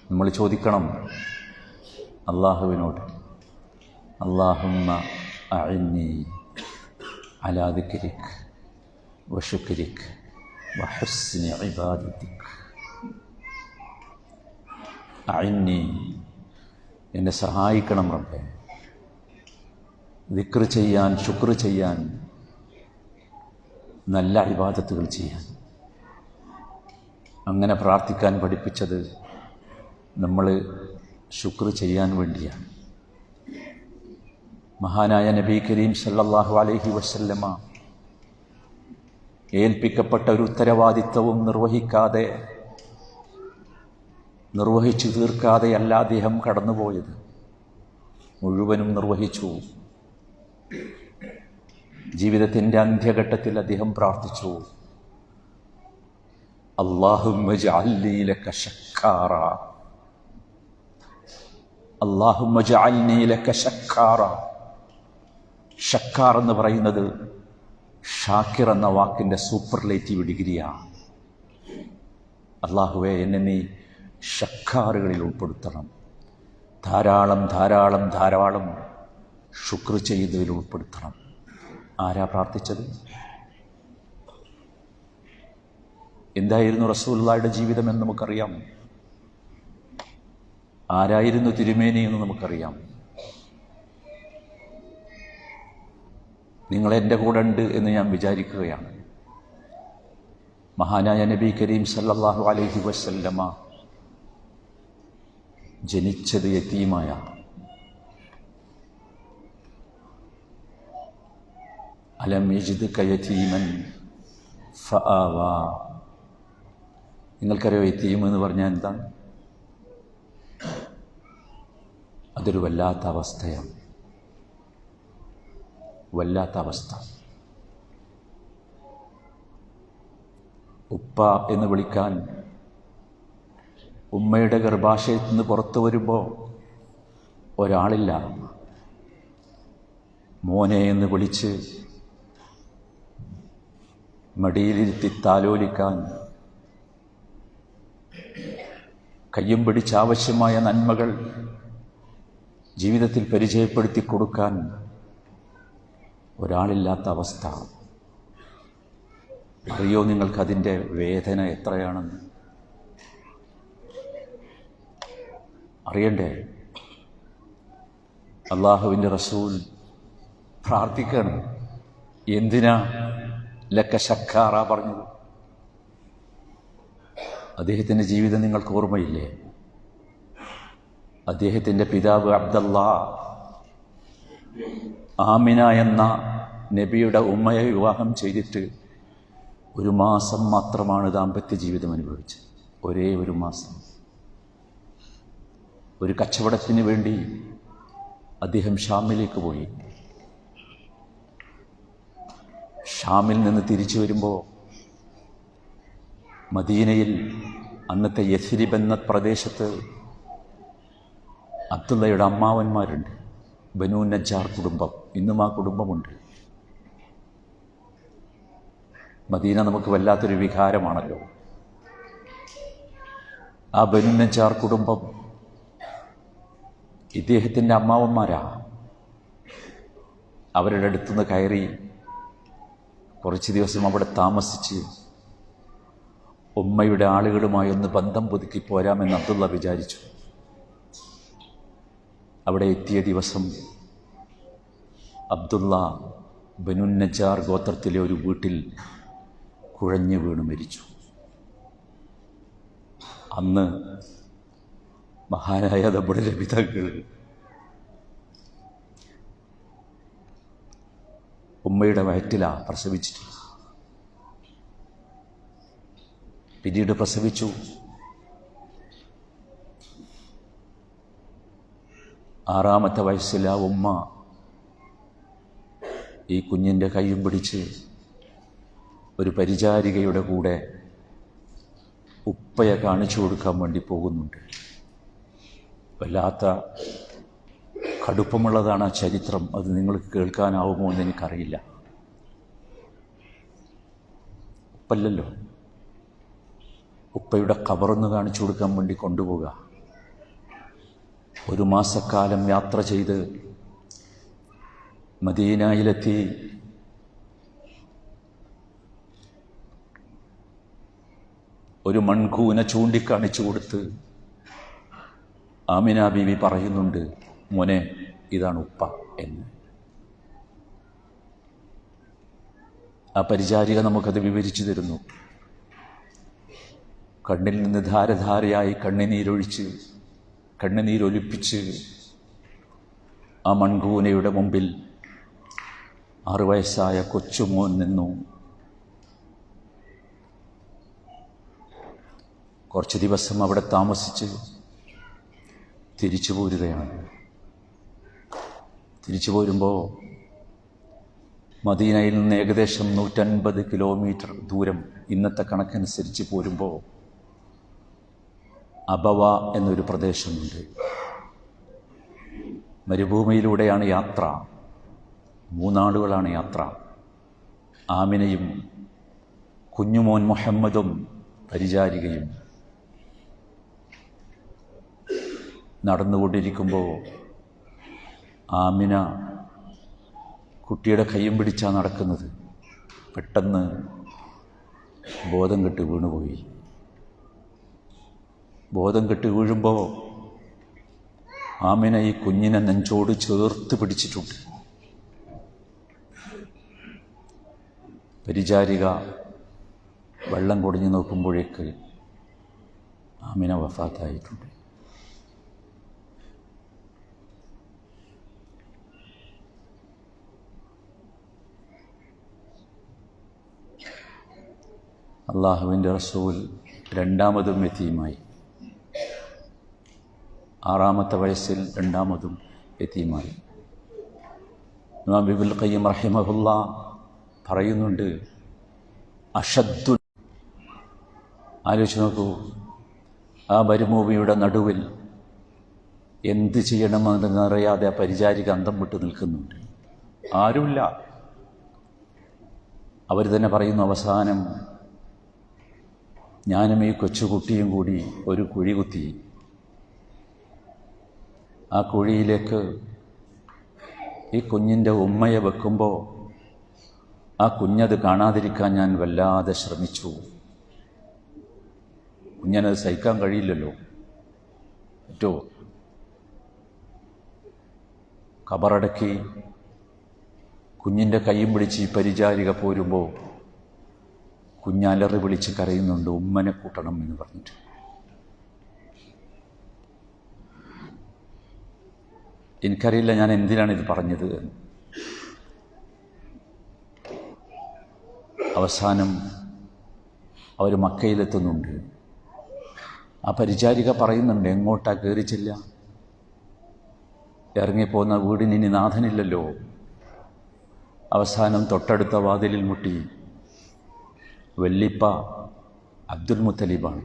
നമ്മൾ ചോദിക്കണം അള്ളാഹുവിനോട്, അല്ലാഹുമ്മ അഇന്നി അലാ ദിക്രിക് വശുക്രിക് വഹുസ്നി ഇബാദതിക്. അഇന്നി, എന്നെ സഹായിക്കണം റബ്ബേ, ദിക്ർ ചെയ്യാൻ, ശുക്ർ ചെയ്യാൻ, നല്ല ഇബാദത്തുകൾ ചെയ്യാൻ. അങ്ങനെ പ്രാർത്ഥിക്കാൻ പഠിപ്പിച്ചത് നമ്മൾ ശുക്ർ ചെയ്യാൻ വേണ്ടിയാണ്. മഹാനായ നബി കരീം സല്ലല്ലാഹു അലൈഹി വസല്ലമ ഏൽപ്പിക്കപ്പെട്ട ഒരു ഉത്തരവാദിത്വവും നിർവഹിച്ചു തീർക്കാതെയല്ല അദ്ദേഹം കടന്നുപോയത്. മുഴുവനും നിർവഹിച്ചു. ജീവിതത്തിൻ്റെ അന്ത്യഘട്ടത്തിൽ അദ്ദേഹം പ്രാർത്ഥിച്ചു, അല്ലാഹുമ്മ ജഅൽനി ലക ശക്കാറ, അല്ലാഹുമ്മ ജഅൽനി ലക ശക്കാറ. ഷക്കാർ എന്ന് പറയുന്നത് ഷാക്കിർ എന്ന വാക്കിൻ്റെ സൂപ്പർലേറ്റീവ് ഡിഗ്രിയാണ്. അല്ലാഹുവേ, എന്നെ നീ ഷക്കാറുകളിൽ ഉൾപ്പെടുത്തണം. ധാരാളം ധാരാളം ധാരാളം ശുക്ർ ചെയ്യുന്നതിൽ ഉൾപ്പെടുത്തണം. ആരാ പ്രാർത്ഥിച്ചത്? എന്തായിരുന്നു റസൂലുള്ളാഹിയുടെ ജീവിതം എന്ന് നമുക്കറിയാം. ആരായിരുന്നു തിരുമേനി എന്ന് നമുക്കറിയാം. നിങ്ങൾ എൻ്റെ കൂടെ ഉണ്ട് എന്ന് ഞാൻ വിചാരിക്കുകയാണ്. മഹാനായ നബി കരീം സല്ലല്ലാഹു അലൈഹി വസല്ലമ ജനിച്ചത് യതീമായ, അലം യജിദ്ക യതീമൻ ഫആവാ. നിങ്ങൾക്കറിയോ യതീം എന്ന് പറഞ്ഞാൽ എന്താണ്? അതൊരു വല്ലാത്ത അവസ്ഥയാണ്, വല്ലാത്ത അവസ്ഥ. ഉപ്പ എന്ന് വിളിക്കാൻ ഉമ്മയുടെ ഗർഭാശയത്തിൽ നിന്ന് പുറത്തു വരുമ്പോൾ ഒരാളില്ല. മോനെ എന്ന് വിളിച്ച് മടിയിലിരുത്തി താലോലിക്കാൻ, കയ്യും പിടിച്ച് ആവശ്യമായ നന്മകൾ ജീവിതത്തിൽ പരിചയപ്പെടുത്തി കൊടുക്കാൻ ഒരാളില്ലാത്ത അവസ്ഥ. അറിയോ നിങ്ങൾക്കതിൻ്റെ വേദന എത്രയാണെന്ന്? അറിയണ്ടേ? അള്ളാഹുവിൻ്റെ റസൂൽ പ്രാർത്ഥിക്കണം. എന്തിനാ ലക്ക ശക്കാറ പറഞ്ഞത്? അദ്ദേഹത്തിൻ്റെ ജീവിതം നിങ്ങൾക്ക് ഓർമ്മയില്ലേ? അദ്ദേഹത്തിൻ്റെ പിതാവ് അബ്ദല്ലാ ആമിന എന്ന നബിയുടെ ഉമ്മയെ വിവാഹം ചെയ്തിട്ട് 1 മാസം മാത്രമാണ് ദാമ്പത്യ ജീവിതം അനുഭവിച്ചത്. ഒരേ 1 മാസം. ഒരു കച്ചവടത്തിന് വേണ്ടി അദ്ദേഹം ഷാമിലേക്ക് പോയി. ഷാമിൽ നിന്ന് തിരിച്ചു വരുമ്പോൾ മദീനയിൽ അന്നത്തെ യസ്രിബ് എന്ന പ്രദേശത്ത് അബ്ദുള്ളയുടെ അമ്മാവന്മാരുണ്ട്, ബനൂ നജ്ജാർ കുടുംബം. ഇന്നും ആ കുടുംബമുണ്ട്. മദീന നമുക്ക് വല്ലാത്തൊരു വികാരമാണല്ലോ. ആ ബനൂ നജ്ജാർ കുടുംബം ഇദ്ദേഹത്തിൻ്റെ അമ്മാവന്മാരാ. അവരുടെ അടുത്തുനിന്ന് കയറി കുറച്ച് ദിവസം അവിടെ താമസിച്ച് ഉമ്മയുടെ ആളുകളുമായി ഒന്ന് ബന്ധം പുതുക്കി പോരാമെന്ന് അബ്ദുള്ള വിചാരിച്ചു. അവിടെ എത്തിയ ദിവസം അബ്ദുള്ള ബനൂ നജ്ജാർ ഗോത്രത്തിലെ ഒരു വീട്ടിൽ കുഴഞ്ഞു വീണ് മരിച്ചു. അന്ന് മഹാനായ നമ്മുടെ രബിതകൾ ഉമ്മയുടെ വയറ്റിലാ പ്രസവിച്ചിട്ട്. പിന്നീട് പ്രസവിച്ചു. 6ാമത്തെ വയസ്സിൽ ആ ഉമ്മ ഈ കുഞ്ഞിൻ്റെ കൈയും പിടിച്ച് ഒരു പരിചാരികയുടെ കൂടെ ഉപ്പയെ കാണിച്ചു കൊടുക്കാൻ വേണ്ടി പോകുന്നുണ്ട്. വല്ലാത്ത കടുപ്പമുള്ളതാണ് ആ ചരിത്രം. അത് നിങ്ങൾക്ക് കേൾക്കാനാവുമോ എന്ന് എനിക്കറിയില്ല. ഉപ്പല്ലല്ലോ, ഉപ്പയുടെ ഖബറൊന്ന് കാണിച്ചു കൊടുക്കാൻ വേണ്ടി കൊണ്ടുപോകുക. 1 മാസക്കാലം യാത്ര ചെയ്ത് മദീനയിലെത്തി. ഒരു മൺകൂന ചൂണ്ടിക്കാണിച്ചു കൊടുത്ത് ആമിന ബീവി പറയുന്നുണ്ട്, മോനെ ഇതാണ് ഉപ്പ എന്ന്. ആ പരിചാരിക നമുക്കത് വിവരിച്ചു തരുന്നു. കണ്ണിൽ നിന്ന് ധാരധാരയായി കണ്ണുനീരൊലിപ്പിച്ച് ആ മൺകൂനയുടെ മുമ്പിൽ 6 വയസ്സായ കൊച്ചുമോൻ നിന്നു. കുറച്ച് ദിവസം അവിടെ താമസിച്ച് തിരിച്ചു പോരുകയാണ്. തിരിച്ചു പോരുമ്പോൾ മദീനയിൽ നിന്ന് ഏകദേശം 150 കിലോമീറ്റർ ദൂരം, ഇന്നത്തെ കണക്കനുസരിച്ച് പോരുമ്പോൾ അബവ എന്നൊരു പ്രദേശമുണ്ട്. മരുഭൂമിയിലൂടെയാണ് യാത്ര. 3 ആളുകളാണ് യാത്ര. ആമിനയും കുഞ്ഞുമോൻ മുഹമ്മദും പരിചാരികയും. നടന്നുകൊണ്ടിരിക്കുമ്പോൾ ആമിന കുട്ടിയുടെ കയ്യും പിടിച്ചാണ് നടക്കുന്നത്. പെട്ടെന്ന് ബോധം കെട്ട് വീണുപോയി. ബോധം കെട്ട് വീഴുമ്പോൾ ആമിന ഈ കുഞ്ഞിനെ നെഞ്ചോട് ചേർത്ത് പിടിച്ചിട്ടുണ്ട്. പരിചാരിക വെള്ളം കുടിഞ്ഞു നോക്കുമ്പോഴേക്ക് ആമിന വഫാത്തായിട്ടുണ്ട്. അള്ളാഹുവിൻ്റെ റസൂൽ രണ്ടാമതും യതീമായി. 6-ാമത്തെ വയസ്സിൽ രണ്ടാമതും യതീമായി. ഇമാം ഇബ്നുൽ ഖയ്യിം റഹിമഹുല്ലാ പറയുന്നുണ്ട്, അഷദ്ദു, ആലോചിച്ച് നോക്കൂ, ആ മരുഭൂമിയുടെ നടുവിൽ എന്ത് ചെയ്യണമെന്നറിയാതെ ആ പരിചാരിക അന്തം വിട്ട് നിൽക്കുന്നുണ്ട്. ആരുമില്ല. അവർ തന്നെ പറയുന്നു, അവസാനം ഞാനും ഈ കൊച്ചുകുട്ടിയും കൂടി ഒരു കുഴി കുത്തി. ആ കുഴിയിലേക്ക് ഈ കുഞ്ഞിൻ്റെ ഉമ്മയെ വെക്കുമ്പോൾ ആ കുഞ്ഞത് കാണാതിരിക്കാൻ ഞാൻ വല്ലാതെ ശ്രമിച്ചു. കുഞ്ഞനത് സഹിക്കാൻ കഴിയില്ലല്ലോ, പറ്റുമോ? കബറടക്കി കുഞ്ഞിൻ്റെ കൈയും പിടിച്ച് ഈ പരിചാരിക പോരുമ്പോൾ കുഞ്ഞാലറി വിളിച്ച് കരയുന്നുണ്ട്, ഉമ്മനെ കൂട്ടണം എന്ന് പറഞ്ഞിട്ട്. എനിക്കറിയില്ല ഞാൻ എന്തിനാണിത് പറഞ്ഞത്. അവസാനം അവർ മക്കയിലെത്തുന്നുണ്ട്. ആ പരിചാരിക പറയുന്നുണ്ട്, എങ്ങോട്ടാ കയറിച്ചില്ല, ഇറങ്ങിപ്പോകുന്ന വീടിന് ഇനി നാഥനില്ലല്ലോ. അവസാനം തൊട്ടടുത്ത വാതിലിൽ മുട്ടി. വല്ലിപ്പ അബ്ദുൽ മുത്തലിബാണ്.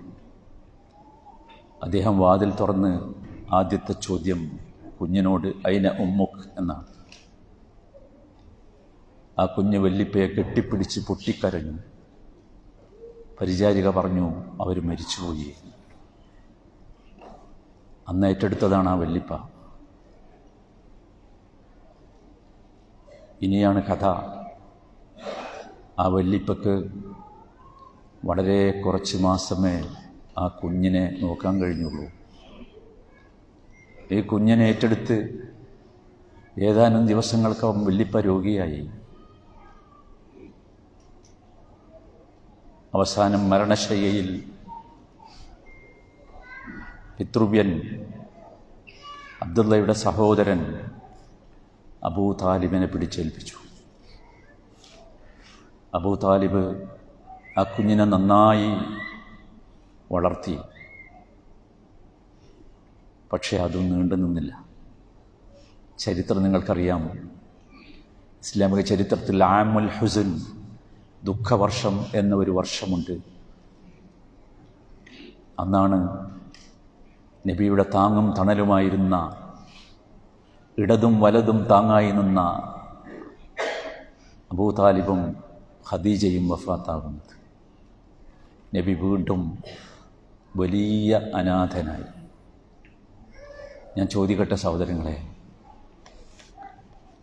അദ്ദേഹം വാതിൽ തുറന്ന് ആദ്യത്തെ ചോദ്യം കുഞ്ഞിനോട് അയിന ഉമ്മുക്ക് എന്നാണ്. ആ കുഞ്ഞ് വല്ലിപ്പയെ കെട്ടിപ്പിടിച്ച് പൊട്ടിക്കരഞ്ഞു. പരിചാരിക പറഞ്ഞു, അവർ മരിച്ചുപോയി. അന്ന് ഏറ്റെടുത്തതാണ് ആ വല്ലിപ്പ. ഇനിയാണ് കഥ. ആ വല്ലിപ്പക്ക് വളരെ കുറച്ച് മാസമേ ആ കുഞ്ഞിനെ നോക്കാൻ കഴിഞ്ഞുള്ളൂ. ഈ കുഞ്ഞിനെ ഏറ്റെടുത്ത് ഏതാനും ദിവസങ്ങൾക്കകം വല്ലിപ്പ രോഗിയായി. അവസാനം മരണശയ്യയിൽ പിതൃവ്യൻ അബ്ദുള്ളയുടെ സഹോദരൻ അബൂ താലിബിനെ പിടിച്ചേൽപ്പിച്ചു. അബൂ താലിബ് ആ കുഞ്ഞിനെ നന്നായി വളർത്തി. പക്ഷേ അതും നീണ്ടു നിന്നില്ല. ചരിത്രം നിങ്ങൾക്കറിയാം. ഇസ്ലാമിക ചരിത്രത്തിൽ ആമുൽ ഹുസൻ, ദുഃഖവർഷം എന്ന ഒരു വർഷമുണ്ട്. അന്നാണ് നബിയുടെ താങ്ങും തണലുമായിരുന്ന, ഇടതും വലതും താങ്ങായി നിന്ന അബൂ താലിബും ഖദീജയും വഫാത്താകുന്നത്. നബി വീണ്ടും വലിയ അനാഥനായി. ഞാൻ ചോദിക്കട്ടെ സഹോദരങ്ങളെ,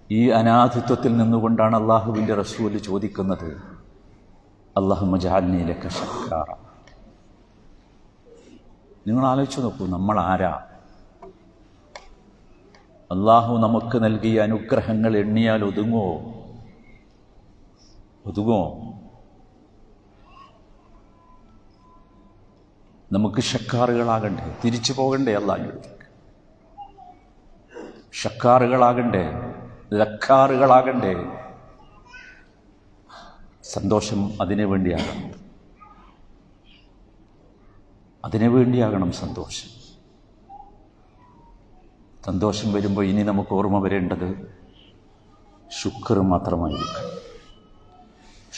ഈ അനാഥത്വത്തിൽ നിന്നുകൊണ്ടാണ് അള്ളാഹുവിൻ്റെ റസൂൽ ചോദിക്കുന്നത്, അല്ലാഹുമ്മ ജഅൽനീ ലക ശക്കാറ. നിങ്ങൾ ആലോചിച്ച് നോക്കൂ, നമ്മൾ ആരാ? അള്ളാഹു നമുക്ക് നൽകിയ അനുഗ്രഹങ്ങൾ എണ്ണിയാൽ ഒതുങ്ങോ? നമുക്ക് ഷക്കാറുകളാകണ്ടേ? തിരിച്ചു പോകണ്ടേ? അള്ളാഹുവിലേക്ക് ഷക്കാറുകളാകണ്ടേ? ലക്കാറുകളാകണ്ടേ? സന്തോഷം അതിനു വേണ്ടിയാകണം സന്തോഷം. സന്തോഷം വരുമ്പോൾ ഇനി നമുക്ക് ഓർമ്മ വരേണ്ടത് ശുക്ർ മാത്രമായിരിക്കും.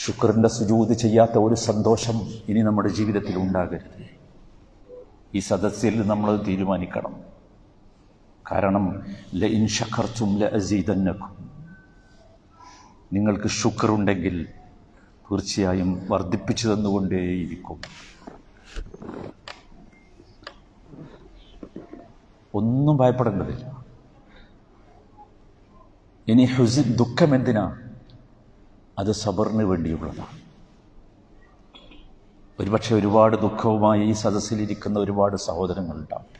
ശുക്റിൻ്റെ സുജൂദ് ചെയ്യാത്ത ഒരു സന്തോഷം ഇനി നമ്മുടെ ജീവിതത്തിൽ ഉണ്ടാകരുത്. ഈ സദസ്സിൽ നമ്മൾ തീരുമാനിക്കണം. കാരണം ലഇൻ ശകർതും ലഅസീദന്നകും, നിങ്ങൾക്ക് ശുക്റുണ്ടെങ്കിൽ തീർച്ചയായും വർദ്ധിപ്പിച്ചു തന്നുകൊണ്ടേയിരിക്കും. ഒന്നും ഭയപ്പെടേണ്ടതില്ല. ഇനി ദുഃഖം എന്തിനാ? അത് സബറിന് വേണ്ടിയുള്ളതാണ്. ഒരുപക്ഷെ ഒരുപാട് ദുഃഖവുമായി ഈ സദസ്സിലിരിക്കുന്ന ഒരുപാട് സഹോദരങ്ങളുണ്ടാവും.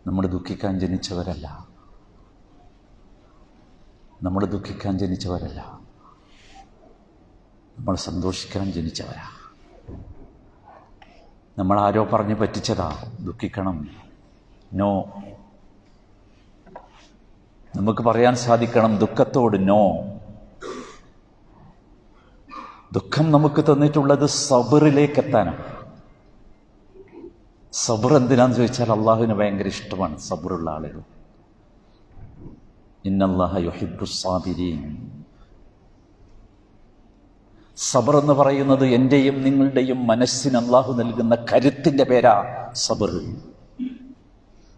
നമ്മൾ ദുഃഖിക്കാൻ ജനിച്ചവരല്ല. നമ്മൾ സന്തോഷിക്കാൻ ജനിച്ചവരാ. നമ്മൾ ആരോ പറഞ്ഞ് പറ്റിച്ചതാ ദുഃഖിക്കണം. നോ, നമുക്ക് പറയാൻ സാധിക്കണം ദുഃഖത്തോട് നോ. ദുഃഖം നമുക്ക് തന്നിട്ടുള്ളത് സബറിലേക്ക് എത്താനാണ്. സബർ എന്തിനാന്ന് ചോദിച്ചാൽ അള്ളാഹുവിന് ഭയങ്കര ഇഷ്ടമാണ് സബറുള്ള ആളുകൾ. ഇന്നല്ലാഹ യുഹിബ്ബുസ് സാബിരീൻ. സബർ എന്ന് പറയുന്നത് എൻ്റെയും നിങ്ങളുടെയും മനസ്സിന് അള്ളാഹു നൽകുന്ന കരുത്തിൻ്റെ പേരാ സബർ.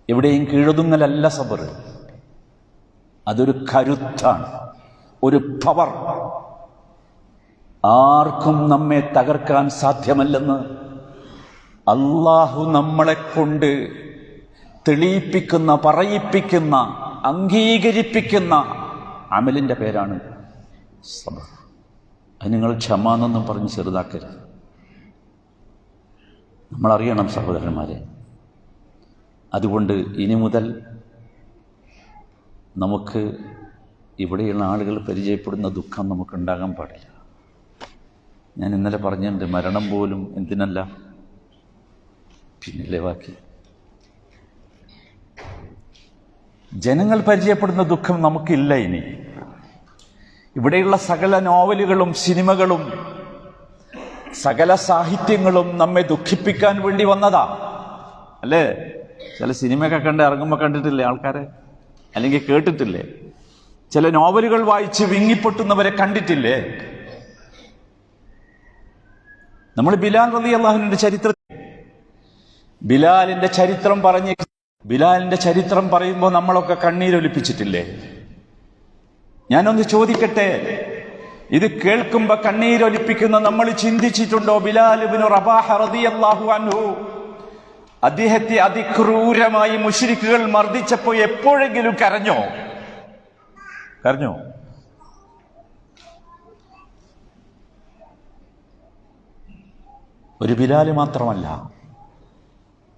എവിടെയും കീഴൊതുങ്ങലല്ല സബർ. അതൊരു കരുത്താണ്, ഒരു പവർ. ആർക്കും നമ്മെ തകർക്കാൻ സാധ്യമല്ലെന്ന് അള്ളാഹു നമ്മളെ കൊണ്ട് തെളിയിപ്പിക്കുന്ന, പറയിപ്പിക്കുന്ന, അംഗീകരിപ്പിക്കുന്ന അമലിൻ്റെ പേരാണ് സബർ. അത് നിങ്ങൾ ക്ഷമ എന്നൊന്നും പറഞ്ഞ് ചെറുതാക്കരുത്. നമ്മളറിയണം സഹോദരന്മാരെ. അതുകൊണ്ട് ഇനി മുതൽ നമുക്ക് ഇവിടെയുള്ള ആളുകൾ പരിചയപ്പെടുന്ന ദുഃഖം നമുക്കുണ്ടാകാൻ പാടില്ല. ഞാൻ ഇന്നലെ പറഞ്ഞിട്ടുണ്ട്, മരണം പോലും എന്തിനല്ല, പിന്നിലെ ബാക്കി. ജനങ്ങൾ പരിചയപ്പെടുന്ന ദുഃഖം നമുക്കില്ല ഇനി. ഇവിടെയുള്ള സകല നോവലുകളും സിനിമകളും സകല സാഹിത്യങ്ങളും നമ്മെ ദുഃഖിപ്പിക്കാൻ വേണ്ടി വന്നതാ അല്ലേ? ചില സിനിമയൊക്കെ കണ്ട് ഇറങ്ങുമ്പോൾ കണ്ടിട്ടില്ലേ ആൾക്കാരെ? അല്ലെങ്കിൽ കേട്ടിട്ടില്ലേ? ചില നോവലുകൾ വായിച്ച് വിങ്ങിപ്പൊട്ടുന്നവരെ കണ്ടിട്ടില്ലേ? നമ്മൾ ബിലാൽ റളിയല്ലാഹുവിന്റെ ചരിത്രം, ബിലാലിന്റെ ചരിത്രം പറയുമ്പോൾ നമ്മളൊക്കെ കണ്ണീരൊലിപ്പിച്ചിട്ടില്ലേ? ഞാനൊന്ന് ചോദിക്കട്ടെ, ഇത് കേൾക്കുമ്പോ കണ്ണീരൊലിപ്പിക്കുന്ന നമ്മൾ ചിന്തിച്ചിട്ടുണ്ടോ? ബിലാൽ ഇബ്നു റബാഹ റളിയല്ലാഹു അൻഹു അദ്ദേഹത്തെ അതിക്രൂരമായി മുശ്രിക്കുകൾ മർദ്ദിച്ചപ്പോ എപ്പോഴെങ്കിലും കരഞ്ഞോ? ഒരു ബിലാൽ മാത്രമല്ല,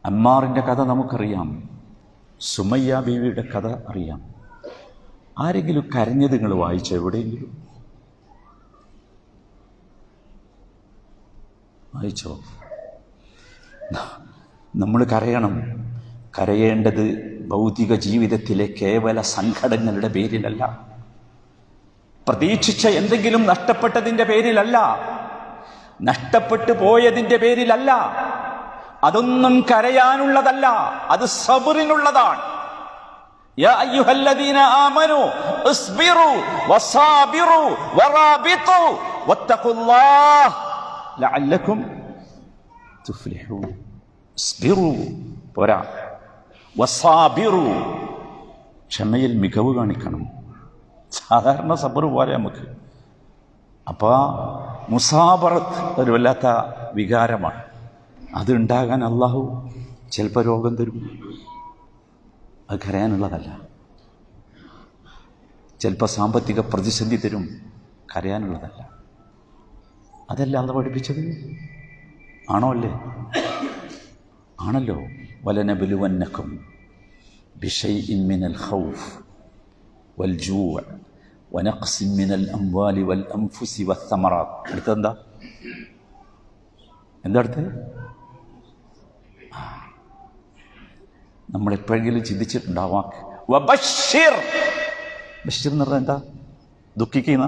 അമ്മാറിന്റെ കഥ നമുക്കറിയാം, സുമയ്യ ബീവിയുടെ കഥ അറിയാം. ആരെങ്കിലും കരഞ്ഞത് നിങ്ങൾ വായിച്ചോ എവിടെയെങ്കിലും? വായിച്ചോ? നമ്മൾ കരയണം. കരയേണ്ടത് ഭൗതിക ജീവിതത്തിലെ കേവല സങ്കടങ്ങളുടെ പേരിലല്ല, പ്രതീക്ഷിച്ച എന്തെങ്കിലും നഷ്ടപ്പെട്ടതിൻ്റെ പേരിലല്ല, നഷ്ടപ്പെട്ടു പോയതിൻ്റെ പേരിലല്ല. അതൊന്നും കരയാനുള്ളതല്ല, അത് സബറിനുള്ളതാണ്. യാ അയ്യുഹല്ലദീന ആമനൂ ഇസ്ബിറൂ വസാബിറൂ വറാബിതു വത്തഖുല്ലാഹ് ലഅല്ലകും തുഫ്ലിഹൂൻ. ഇസ്ബിറൂ പോരാ, വസാബിറൂ, ക്ഷമയിൽ മികവ് കാണിക്കണം. സാധാരണ സബർ പോലെ നമുക്ക്. അപ്പോൾ മുസാബറത്ത് ഒരു വല്ലാത്ത വികാരമാണ്. അത് ഉണ്ടാകാൻ അള്ളാഹു ചിലപ്പോൾ രോഗം തരും. അത് കരയാനുള്ളതല്ല. ചിലപ്പോൾ സാമ്പത്തിക പ്രതിസന്ധി തരും, കരയാനുള്ളതല്ല. അതല്ല അള്ളാഹു പഠിപ്പിച്ചത്. ആണോ? അല്ലേ? ആണല്ലോ. വലനബലുവന്നക്കും ബിശൈഇൻ മിനൽ ഖൗഫ് വൽജൂഅ വനഖ്സിൻ മിനൽ അംവാലി വൽ അൻഫുസി വസ്സമറാത്ത്. അടുത്തെന്താ? അടുത്ത്? നമ്മൾ എപ്പോഴെങ്കിലും ചിന്തിച്ചിട്ടുണ്ടാവാം. ബഷീർ എന്ന് പറഞ്ഞാൽ എന്താ? ദുഃഖിക്കുന്ന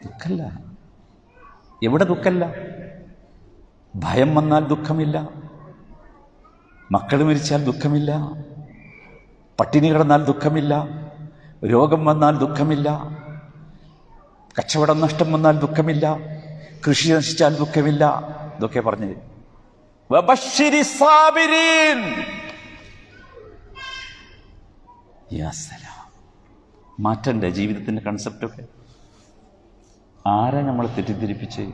ദുഃഖല്ല. എവിടെ ദുഃഖല്ല? ഭയം വന്നാൽ ദുഃഖമില്ല, മക്കൾ മരിച്ചാൽ ദുഃഖമില്ല, പട്ടിണി കിടന്നാൽ ദുഃഖമില്ല, രോഗം വന്നാൽ ദുഃഖമില്ല, കച്ചവടം നഷ്ടം വന്നാൽ ദുഃഖമില്ല, കൃഷി നശിച്ചാൽ ദുഃഖമില്ല. ഇതൊക്കെ പറഞ്ഞു. വബശ്ശിരി സാബിരീൻ. യാ സലാം. മാറ്റണ്ടേ ജീവിതത്തിന്റെ കൺസെപ്റ്റൊക്കെ? ആരാ നമ്മളെ തെറ്റിദ്ധരിപ്പിച്ച്?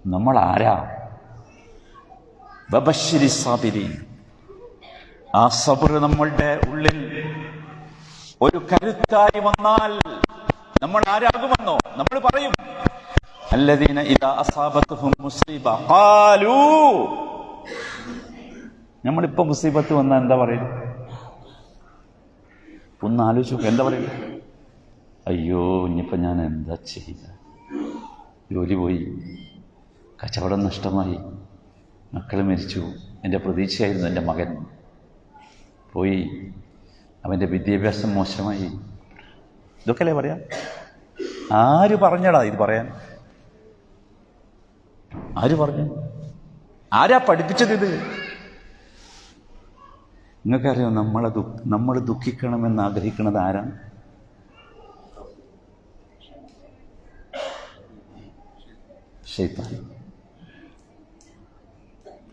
നമ്മൾ ആരാ? വബശ്ശിരി സാബിരീൻ. ആ സബർ നമ്മളുടെ ഉള്ളിൽ ഒരു കരുത്തായി വന്നാൽ നമ്മൾ ആരാകുമെന്നോ നമ്മൾ പറയും, അല്ലദീന ഇദാ അസാബത്തുഹും മുസീബ ഖാലൂ. നമ്മളിപ്പോ മുസീബത്ത് വന്നാൽ എന്താ പറയും? ഒന്ന് ആലോചിച്ചു, എന്താ പറയും? അയ്യോ, ഇനിയിപ്പോൾ ഞാൻ എന്താ ചെയ്യുക? ജോലി പോയി, കച്ചവടം നഷ്ടമായി, മക്കൾ മരിച്ചു, എൻ്റെ പ്രതീക്ഷയായിരുന്നു എൻ്റെ മകൻ പോയി, അവൻ്റെ വിദ്യാഭ്യാസം മോശമായി. ഇതൊക്കെയല്ലേ പറയാം? ആര് പറഞ്ഞടാ ഇത് പറയാൻ? ആര് പറഞ്ഞു? ആരാ പഠിപ്പിച്ചത് ഇത്? നിങ്ങൾക്കറിയാം, നമ്മൾ ദുഃഖിക്കണമെന്ന് ആഗ്രഹിക്കുന്നത് ആരാണ്?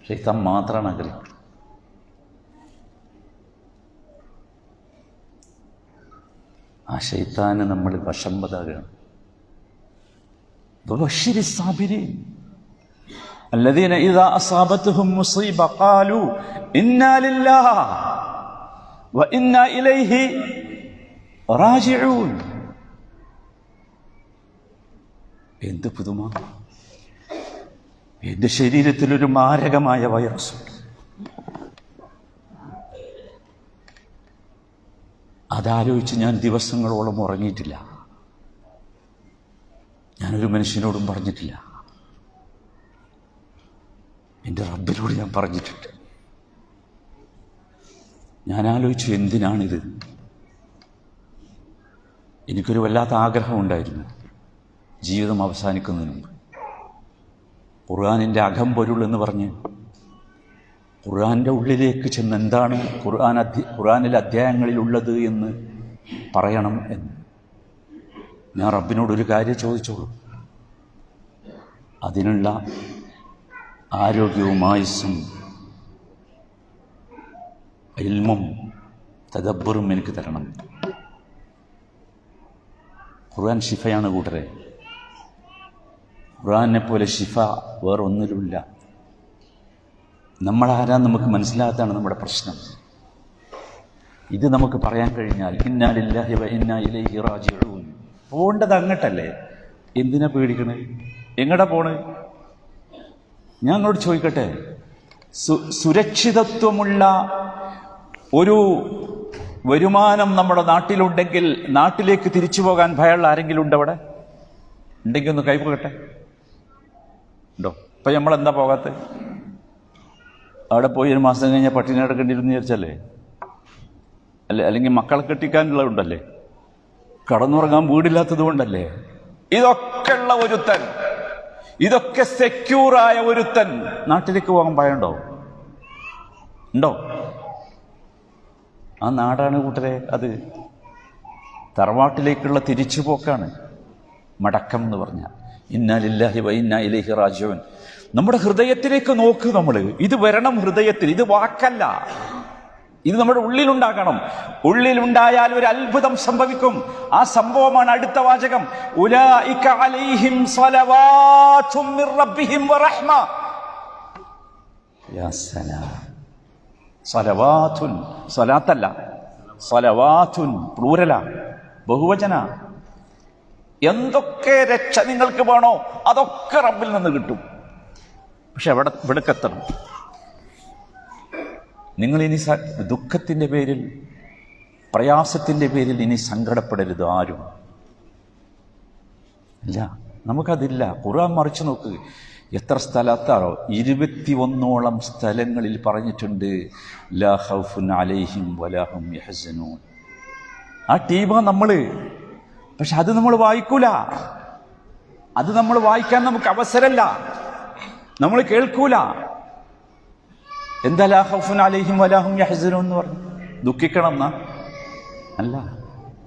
ശൈത്താൻ മാത്രമാണ് ആഗ്രഹിക്കുന്നത്. ആ ശൈത്താന് നമ്മൾ വശംവദാകുകയാണ്. വബശ്ശിരി സ്സാബിരീൻ الذين إذا أصابتهم مصيبة قالوا إنا لله وإنا إليه راجعون. എന്ത് പുതുമ! എൻ്റെ ശരീരത്തിലൊരു മാരകമായ വൈറസ്, അതാലോചിച്ച് ഞാൻ ദിവസങ്ങളോളം ഉറങ്ങിയിട്ടില്ല. ഞാനൊരു മനുഷ്യനോടും പറഞ്ഞിട്ടില്ല. എൻ്റെ റബ്ബിനോട് ഞാൻ പറഞ്ഞിട്ടുണ്ട്. ഞാൻ ആലോചിച്ചു, എന്തിനാണിത്? എനിക്കൊരു വല്ലാത്ത ആഗ്രഹമുണ്ടായിരുന്നു ജീവിതം അവസാനിക്കുന്നതിന് മുമ്പ്. ഖുർആനിൻ്റെ അകംപൊരുൾ എന്ന് പറഞ്ഞ് ഖുർആൻ്റെ ഉള്ളിലേക്ക് ചെന്ന് എന്താണ് ഖുർആനിലെ അധ്യായങ്ങളിലുള്ളത് എന്ന് പറയണം എന്ന് ഞാൻ റബ്ബിനോടൊരു കാര്യം ചോദിച്ചോളൂ. അതിനുള്ള ആരോഗ്യവും ആയുസ്സും ഇൽമും തദബ്ബറും എനിക്ക് തരണം. ഖുർആൻ ശിഫയാണ് കൂട്ടരെ. ഖുർആനെ പോലെ ശിഫ വേറൊന്നിലുമില്ല. നമ്മളാരാന്ന് നമുക്ക് മനസ്സിലാകാത്താണ് നമ്മുടെ പ്രശ്നം. ഇത് നമുക്ക് പറയാൻ കഴിഞ്ഞാൽ ഇന്നാ ലില്ലാഹി വ ഇന്നാ ഇലൈഹി റാജിഊൻ. പോകേണ്ടത് അങ്ങോട്ടല്ലേ? എന്തിനാ പേടിക്കണേ? എങ്ങടാ പോണ്? ഞാൻ അങ്ങോട്ട് ചോദിക്കട്ടെ, സുരക്ഷിതത്വമുള്ള ഒരു വരുമാനം നമ്മുടെ നാട്ടിലുണ്ടെങ്കിൽ നാട്ടിലേക്ക് തിരിച്ചു പോകാൻ ഭയമുള്ള ആരെങ്കിലും ഉണ്ടോ? അവിടെ ഉണ്ടെങ്കിൽ ഒന്ന് കൈപോകട്ടെ. ഉണ്ടോ? ഇപ്പം നമ്മളെന്താ പോകാത്ത? അവിടെ പോയി ഒരു മാസം കഴിഞ്ഞാൽ പട്ടിണി കിടക്കേണ്ടിരുന്നു വിചാരിച്ചല്ലേ? അല്ലെങ്കിൽ മക്കളെ കെട്ടിക്കാനുള്ളതുണ്ടല്ലേ? കടന്നുറങ്ങാൻ വീടില്ലാത്തത് കൊണ്ടല്ലേ? ഇതൊക്കെ ഉള്ള ഒരുത്തൻ, ഇതൊക്കെ സെക്യൂറായ ഒരുത്തൻ നാട്ടിലേക്ക് പോകാൻ ഭയമുണ്ടോ? ഉണ്ടോ? ആ നാടാണ് കൂട്ടരെ അത്. തറവാട്ടിലേക്കുള്ള തിരിച്ചുപോക്കാണ് മടക്കം എന്ന് പറഞ്ഞാൽ. ഇന്നാ ലില്ലാഹി വ ഇന്നാ ഇലൈഹി റാജിഊൻ. നമ്മുടെ ഹൃദയത്തിലേക്ക് നോക്ക്. നമ്മൾ ഇത് വരണം ഹൃദയത്തിൽ. ഇത് വാക്കല്ല, ഇത് നമ്മുടെ ഉള്ളിലുണ്ടാകണം. ഉള്ളിലുണ്ടായാൽ ഒരു അത്ഭുതം സംഭവിക്കും. ആ സംഭവമാണ് അടുത്ത വാചകം. ഉലൈക അലൈഹിം സ്വലവാതും മിർ റബ്ബിഹിം വറഹ്മ. യാ സലാം. സ്വലവാതുൻ, സ്വലാത്തല്ല, സ്വലവാതുൻ പ്ലൂരല, ബഹുവചന. എന്തൊക്കെ രക്ഷ നിങ്ങൾക്ക് വേണോ അതൊക്കെ റബ്ബിൽ നിന്ന് കിട്ടും. പക്ഷെ എവിടേക്കെത്തണം? നിങ്ങൾ ഇനി ദുഃഖത്തിൻ്റെ പേരിൽ, പ്രയാസത്തിൻ്റെ പേരിൽ ഇനി സങ്കടപ്പെടരുത് ആരും. ഇല്ല, നമുക്കതില്ല. ഖുർആൻ മറിച്ച് നോക്ക്. എത്ര സ്ഥലത്താണോ? 21ഓളം സ്ഥലങ്ങളിൽ പറഞ്ഞിട്ടുണ്ട് ലാ ഖൗഫുൻ അലൈഹിം വലാ ഹും യഹ്സനൂൻ. ആ ടീമാ നമ്മൾ. പക്ഷെ അത് നമ്മൾ വായിക്കൂല. അത് നമ്മൾ വായിക്കാൻ നമുക്ക് അവസരമല്ല. നമ്മൾ കേൾക്കൂല. എന്താ ലാ ഖൗഫുൻ അലൈഹിം വലാ ഹും യഹ്സനൂൻ എന്ന് പറഞ്ഞു? ദുഃഖിക്കണം എന്നാ? അല്ല,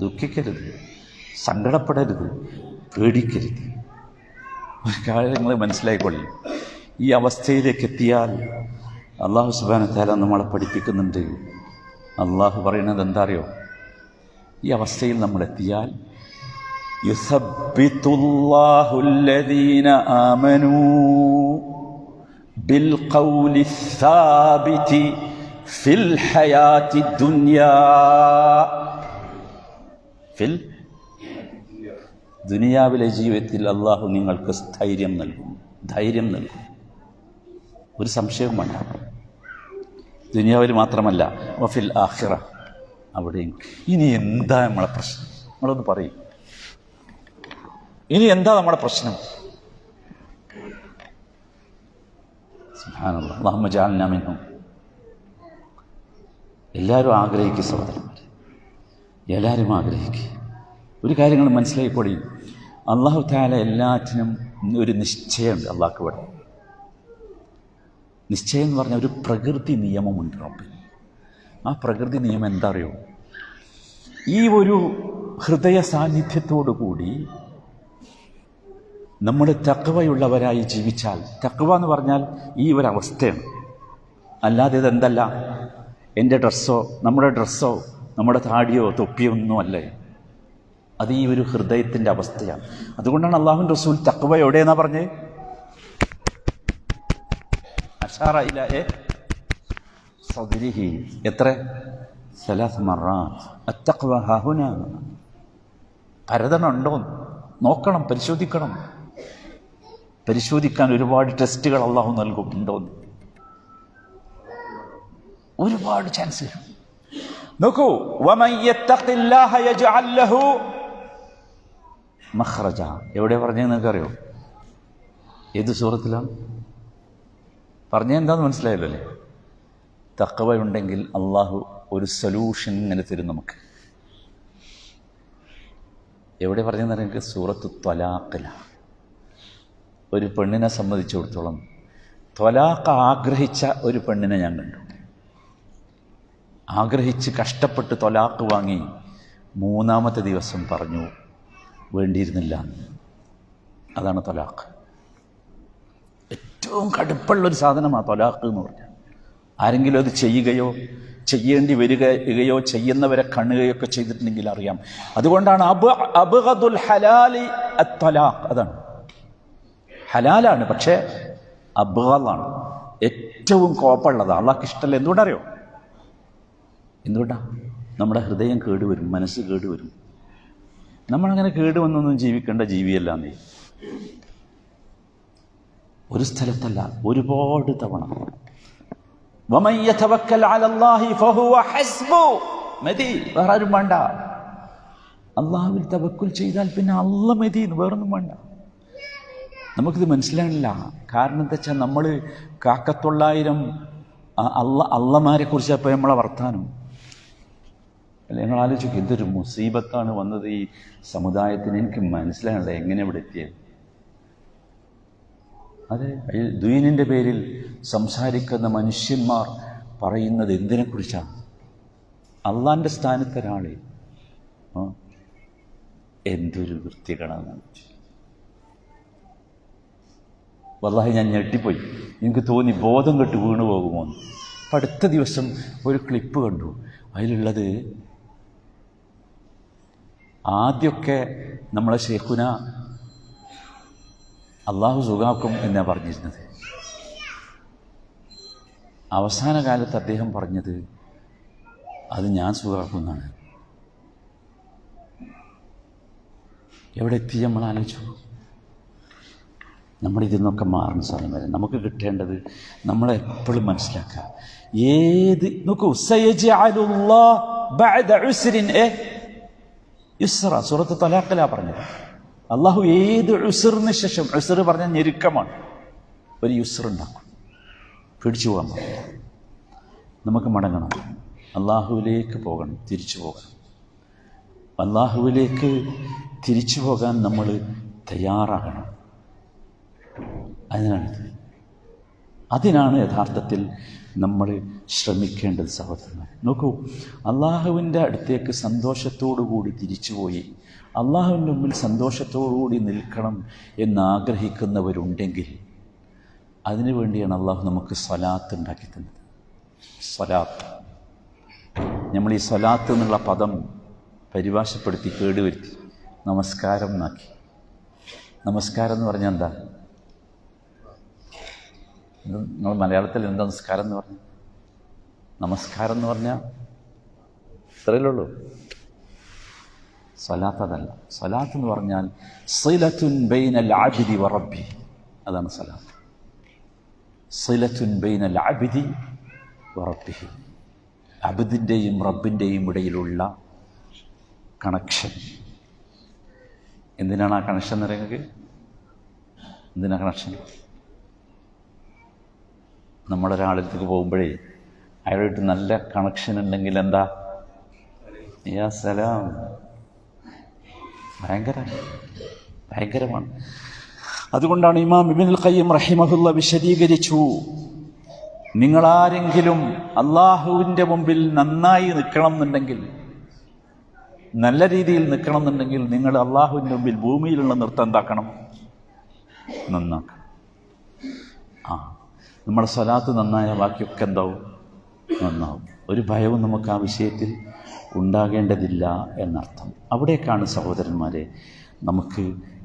ദുഃഖിക്കരുത്, സങ്കടപ്പെടരുത്, പേടിക്കരുത്. ഒരു കാര്യം നിങ്ങൾ മനസ്സിലായിക്കൊള്ളി. ഈ അവസ്ഥയിലേക്ക് എത്തിയാൽ അള്ളാഹു സുബ്ഹാനഹു വ തആല നമ്മളെ പഠിപ്പിക്കുന്നുണ്ട്. അള്ളാഹു പറയുന്നത് എന്താ അറിയോ? ഈ അവസ്ഥയിൽ നമ്മൾ എത്തിയാൽ യുസബ്ബിതുല്ലാഹു അല്ലദീന ആമനൂ بالقول الثابت في الحياة الدنيا. ദുനിയാവിലെ ജീവിതത്തിൽ അള്ളാഹു നിങ്ങൾക്ക് ധൈര്യം നൽകും. ഒരു സംശയവും വേണ്ട. ദുനിയാവിൽ മാത്രമല്ല, വഫിൽ ആഖിറ, അവിടെയും. ഇനി എന്താ നമ്മളെ പ്രശ്നം? നമ്മളൊന്ന് പറയും. ഇനി എന്താ നമ്മുടെ പ്രശ്നം? സുബ്ഹാനല്ലാഹ്, അല്ലാഹുമ്മ ജഅൽനാ മിൻഹും. എല്ലാവരും ആഗ്രഹിക്കുക സഹോദരന്മാർ, എല്ലാവരും ആഗ്രഹിക്കുക. ഒരു കാര്യങ്ങൾ മനസ്സിലായിക്കൊള്ളി. അള്ളാഹു തആല എല്ലാറ്റിനും ഒരു നിശ്ചയമുണ്ട്. അള്ളാഹ്ക്ക് ഇവിടെ നിശ്ചയം എന്ന് പറഞ്ഞാൽ ഒരു പ്രകൃതി നിയമമുണ്ട് റബ്ബിന്. ആ പ്രകൃതി നിയമം എന്താ അറിയോ? ഈ ഒരു ഹൃദയ സാന്നിധ്യത്തോടു കൂടി നമ്മൾ തഖ്വയുള്ളവരായി ജീവിച്ചാൽ, തഖ്വ എന്ന് പറഞ്ഞാൽ ഈ ഒരു അവസ്ഥയാണ്. അല്ലാതെ ഇതെന്തല്ല, എൻ്റെ ഡ്രസ്സോ നമ്മുടെ താടിയോ തൊപ്പിയോ ഒന്നും അല്ലേ. അത് ഈ ഒരു ഹൃദയത്തിൻ്റെ അവസ്ഥയാണ്. അതുകൊണ്ടാണ് അല്ലാഹുവിൻ്റെ റസൂൽ തഖ്വ എവിടെയെന്നാ പറഞ്ഞത്? അശാറ ഇലാ സദ്രിഹി എത്ര? 3 മറാത്ത്. അത്തഖ്വ ഹാഹുന. പരതണം ഉണ്ടോ നോക്കണം, പരിശോധിക്കാൻ ഒരുപാട് ടെസ്റ്റുകൾ അള്ളാഹു നൽകും. ഉണ്ടോന്ന് ഒരുപാട് ചാൻസ് നോക്കൂ. വമൻ യത്തഖില്ലാഹ യജ്അൽ ലഹു മഖ്റജ. എവിടെ പറഞ്ഞത് നിങ്ങൾക്കറിയോ? ഏത് സൂറത്തിലാണ് പറഞ്ഞത്? എന്താന്ന് മനസ്സിലായല്ലോ അല്ലേ? തഖ്വ ഉണ്ടെങ്കിൽ അള്ളാഹു ഒരു സൊല്യൂഷൻ ഇങ്ങനെ തരും നമുക്ക്. എവിടെ പറഞ്ഞെന്ന് നിങ്ങൾക്ക്? സൂറത്ത് ത്വലാഖിലാണ്. ഒരു പെണ്ണിനെ സംബന്ധിച്ചിടത്തോളം ത്വലാഖ് ആഗ്രഹിച്ച ഒരു പെണ്ണിനെ ഞാൻ കണ്ടു. ആഗ്രഹിച്ച് കഷ്ടപ്പെട്ട് ത്വലാഖ് വാങ്ങി 3-ാമത്തെ ദിവസം പറഞ്ഞു വേണ്ടിയിരുന്നില്ല. അതാണ് ത്വലാഖ്. ഏറ്റവും കടുപ്പുള്ളൊരു സാധനമാണ് ത്വലാഖ് എന്ന് പറഞ്ഞാൽ. ആരെങ്കിലും അത് ചെയ്യേണ്ടി വരികയോ ചെയ്യുന്നവരെ കാണുകയോ ഒക്കെ ചെയ്തിട്ടുണ്ടെങ്കിൽ അറിയാം. അതുകൊണ്ടാണ് അബ്ഗദുൽ ഹലാലി അത്വലാഖ്. അതാണ് ഹലാലാണ്, പക്ഷേ അബ്ഗദാണ്, ഏറ്റവും കോപ്പുള്ളത്. അള്ളാഹ്ക്ക് ഇഷ്ടമല്ല. എന്തുകൊണ്ടറിയോ? എന്തുകൊണ്ടാണ്? നമ്മുടെ ഹൃദയം കേടുവരും, മനസ്സ് കേടുവരും. നമ്മളങ്ങനെ കേടുവന്നൊന്നും ജീവിക്കേണ്ട ജീവിയല്ല. നീ ഒരു സ്ഥലത്തല്ല, ഒരുപാട് തവണ വമൻ യതവക്കൽ അലല്ലാഹി ഫഹുവ ഹസ്ബു. മതി, വേറെ ആരും വേണ്ട. അള്ളാഹുവിൽ തവക്കുൽ ചെയ്താൽ പിന്നെ അള്ള മതി, വേറൊന്നും വേണ്ട. നമുക്കിത് മനസ്സിലാണില്ല. കാരണം എന്താ വെച്ചാൽ നമ്മൾ 900 അള്ളമാരെ കുറിച്ച് അപ്പോൾ നമ്മളെ വർത്താനം അല്ല. ഞങ്ങൾ ആലോചിക്കും, എന്തൊരു മുസീബത്താണ് വന്നത് ഈ സമുദായത്തിന്. എനിക്ക് മനസ്സിലാകണ്ട എങ്ങനെ ഇവിടെ എത്തിയത്. അതെ, ദീനിൻ്റെ പേരിൽ സംസാരിക്കുന്ന മനുഷ്യന്മാർ പറയുന്നത് എന്തിനെക്കുറിച്ചാണ്? അള്ളാൻ്റെ സ്ഥാനത്ത് ഒരാളെ എന്തൊരു വൃത്തികേടാണ്. വല്ലാഹി ഞാൻ ഞെട്ടിപ്പോയി. എനിക്ക് തോന്നി ബോധം കെട്ട് വീണു പോകുമോ എന്ന്. അപ്പം അടുത്ത ദിവസം ഒരു ക്ലിപ്പ് കണ്ടു. അതിലുള്ളത് ആദ്യമൊക്കെ നമ്മളെ ശൈഖുന അള്ളാഹു സുഖാക്കും എന്നാണ് പറഞ്ഞിരുന്നത്. അവസാന കാലത്ത് അദ്ദേഹം പറഞ്ഞത് അത് ഞാൻ സുഖാക്കും എന്നാണ്. എവിടെ എത്തി നമ്മൾ ആലോചിച്ചു. നമ്മളിതിൽ നിന്നൊക്കെ മാറുന്ന സമയം വരെ നമുക്ക് കിട്ടേണ്ടത് നമ്മളെപ്പോഴും മനസ്സിലാക്കുക. നോക്കൂ, സയജ്അലുല്ലാഹ് ബഅദ ഉസ്രിൻ യുസ്റ. സൂറത്ത് തലാഖിലാ പറഞ്ഞത്. അള്ളാഹു ഏത് ഉസ്റിന് ശേഷം, ഉസ്ർ പറഞ്ഞാൽ ഞെരുക്കമാണ്, ഒരു യുസ്ർ ഉണ്ടാക്കും. പിടിച്ചു പോകാൻ പാടില്ല. നമുക്ക് മടങ്ങണം, അള്ളാഹുവിലേക്ക് പോകണം, തിരിച്ചു പോകണം. അള്ളാഹുവിലേക്ക് തിരിച്ചു പോകാൻ നമ്മൾ തയ്യാറാകണം. അതിനാണ് യഥാർത്ഥത്തിൽ നമ്മൾ ശ്രമിക്കേണ്ടത് സഹോദരന്മാർ. നോക്കൂ, അള്ളാഹുവിൻ്റെ അടുത്തേക്ക് സന്തോഷത്തോടുകൂടി തിരിച്ചുപോയി അള്ളാഹുവിൻ്റെ മുമ്പിൽ സന്തോഷത്തോടുകൂടി നിൽക്കണം എന്നാഗ്രഹിക്കുന്നവരുണ്ടെങ്കിൽ അതിനു വേണ്ടിയാണ് അള്ളാഹു നമുക്ക് സ്വലാത്ത് ഉണ്ടാക്കി തന്നത്. സ്വലാത്ത്, നമ്മൾ ഈ സ്വലാത്ത് എന്നുള്ള പദം പരിഭാഷപ്പെടുത്തി കേടുവരുത്തി നമസ്കാരം എന്നാക്കി. നമസ്കാരം എന്ന് പറഞ്ഞാൽ എന്താ? നിങ്ങൾ മലയാളത്തിൽ എന്താ നമസ്കാരം എന്ന് പറഞ്ഞു? നമസ്കാരം എന്ന് പറഞ്ഞാൽ ഇത്രയല്ലുള്ളൂ. സ്വലാത്ത് അതല്ല. സ്വലാത്ത് എന്ന് പറഞ്ഞാൽ സിലത്തുൻ ബൈനൽ അബ്ദി വ റബ്ബി. അതാണ് സ്വലാത്ത്. സിലത്തുൻ ബൈനൽ അബ്ദി വ റബ്ബിഹി. അബ്ദിൻ്റെയും റബ്ബിൻ്റെയും ഇടയിലുള്ള കണക്ഷൻ. എന്തിനാണ് ആ കണക്ഷൻ എന്ന് പറയുന്നത്? എന്തിനാ കണക്ഷൻ? നമ്മളൊരാളത്തേക്ക് പോകുമ്പോഴേ അയാളായിട്ട് നല്ല കണക്ഷൻ ഉണ്ടെങ്കിൽ എന്താ? യാ സലാം, ഭയങ്കര ഭയങ്കരമാണ്. അതുകൊണ്ടാണ് ഇമാം ഇബ്നുൽ ഖയ്യിം റഹിമഹുല്ല വിശദീകരിച്ചു, നിങ്ങളാരെങ്കിലും അള്ളാഹുവിൻ്റെ മുമ്പിൽ നന്നായി നിൽക്കണം എന്നുണ്ടെങ്കിൽ, നല്ല രീതിയിൽ നിൽക്കണം എന്നുണ്ടെങ്കിൽ നിങ്ങൾ അള്ളാഹുവിൻ്റെ മുമ്പിൽ ഭൂമിയിലുള്ള നൃത്തം എന്താക്കണം? നന്നാക്കണം. നമ്മുടെ സ്വലാത്ത് നന്നായ ബാക്കിയൊക്കെ എന്താവും? നന്നാവും. ഒരു ഭയവും നമുക്ക് ആ വിഷയത്തിൽ ഉണ്ടാകേണ്ടതില്ല എന്നർത്ഥം. അവിടേക്കാണ് സഹോദരന്മാരെ നമുക്ക്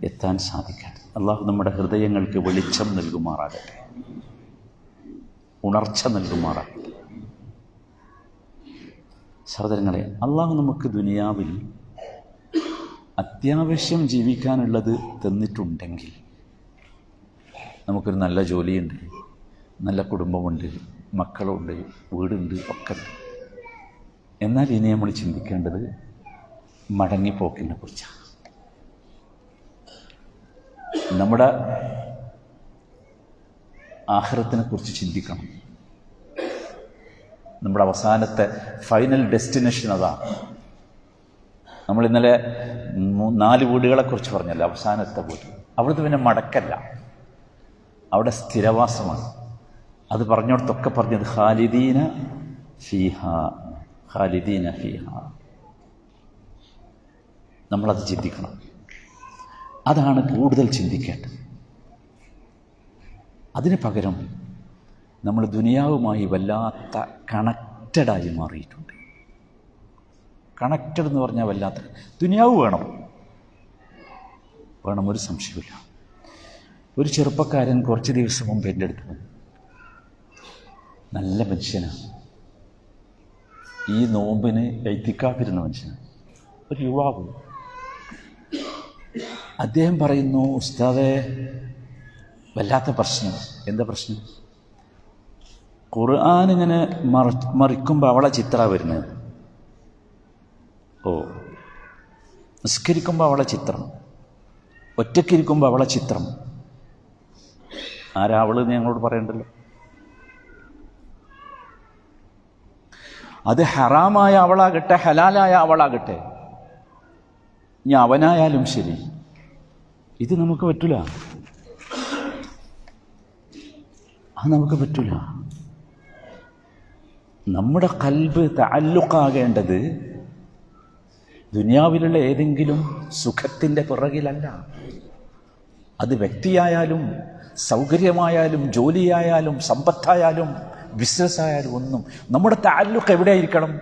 എത്താൻ സാധിക്കേണ്ടത്. അള്ളാഹു നമ്മുടെ ഹൃദയങ്ങൾക്ക് വെളിച്ചം നൽകുമാറാകട്ടെ, ഉണർച്ച നൽകുമാറാകട്ടെ. സഹോദരങ്ങളെ, അള്ളാഹു നമുക്ക് ദുനിയാവിൽ അത്യാവശ്യം ജീവിക്കാനുള്ളത് തന്നിട്ടുണ്ടെങ്കിൽ, നമുക്കൊരു നല്ല ജോലിയുണ്ട്, നല്ല കുടുംബമുണ്ട്, മക്കളുണ്ട്, വീടുണ്ട്, ഒക്കെ ഉണ്ട്. എന്നാൽ ഇനി നമ്മൾ ചിന്തിക്കേണ്ടത് മടങ്ങിപ്പോക്കിനെ കുറിച്ചാണ്. നമ്മുടെ ആഖിറത്തിനെ കുറിച്ച് ചിന്തിക്കണം. നമ്മുടെ അവസാനത്തെ ഫൈനൽ ഡെസ്റ്റിനേഷൻ അതാണ്. നമ്മൾ ഇന്നലെ 4 വീടുകളെക്കുറിച്ച് പറഞ്ഞല്ലോ. അവസാനത്തെ വീട്, അവിടുത്തെ പിന്നെ മടക്കല്ല, അവിടെ സ്ഥിരവാസമാണ്. അത് പറഞ്ഞോടത്തൊക്കെ പറഞ്ഞത് ഖാലിദീന ഫീഹ, ഖാലിദീന ഫീഹ. നമ്മളത് ചിന്തിക്കണം. അതാണ് കൂടുതൽ ചിന്തിക്കേണ്ടത്. അതിന് പകരം നമ്മൾ ദുനിയാവുമായി വല്ലാത്ത കണക്റ്റഡായി മാറിയിട്ടുണ്ട്. കണക്റ്റഡ് എന്ന് പറഞ്ഞാൽ വല്ലാത്ത, ദുനിയാവ് വേണം, ഒരു സംശയമില്ല. ഒരു ചെറുപ്പക്കാരൻ കുറച്ച് ദിവസം മുമ്പ് എൻ്റെ അടുത്ത് വന്നു. നല്ല മനുഷ്യനാണ്, ഈ നോമ്പിന് എത്തിക്കാതിരുന്ന മനുഷ്യനാണ്, ഒരു യുവാവ്. അദ്ദേഹം പറയുന്നു, ഉസ്താദേ വല്ലാത്ത പ്രശ്നം. എന്താ പ്രശ്നം? ഖുർആൻ ഇങ്ങനെ മറിക്കുമ്പോൾ അവളെ ചിത്രമാണ് വരുന്നത്. നിസ്കരിക്കുമ്പോൾ അവളെ ചിത്രം, ഒറ്റയ്ക്കിരിക്കുമ്പോൾ അവളെ ചിത്രം. ആരാ അവള് ഞങ്ങളോട് പറയണ്ടല്ലോ. അത് ഹറാമായ അവളാകട്ടെ ഹലാലായ അവളാകട്ടെ, ഇനി അവനായാലും ശരി, ഇത് നമുക്ക് പറ്റൂല. അത് നമുക്ക് പറ്റൂല. നമ്മുടെ ഖൽബ് തഅല്ലുഖാകേണ്ടത് ദുനിയാവിലുള്ള ഏതെങ്കിലും സുഖത്തിൻ്റെ പിറകിലല്ല. അത് വ്യക്തിയായാലും സൗകര്യമായാലും ജോലിയായാലും സമ്പത്തായാലും ബിസിനസ്സായാലും ഒന്നും. നമ്മുടെ തഅല്ലുഖ് എവിടെയായിരിക്കണം?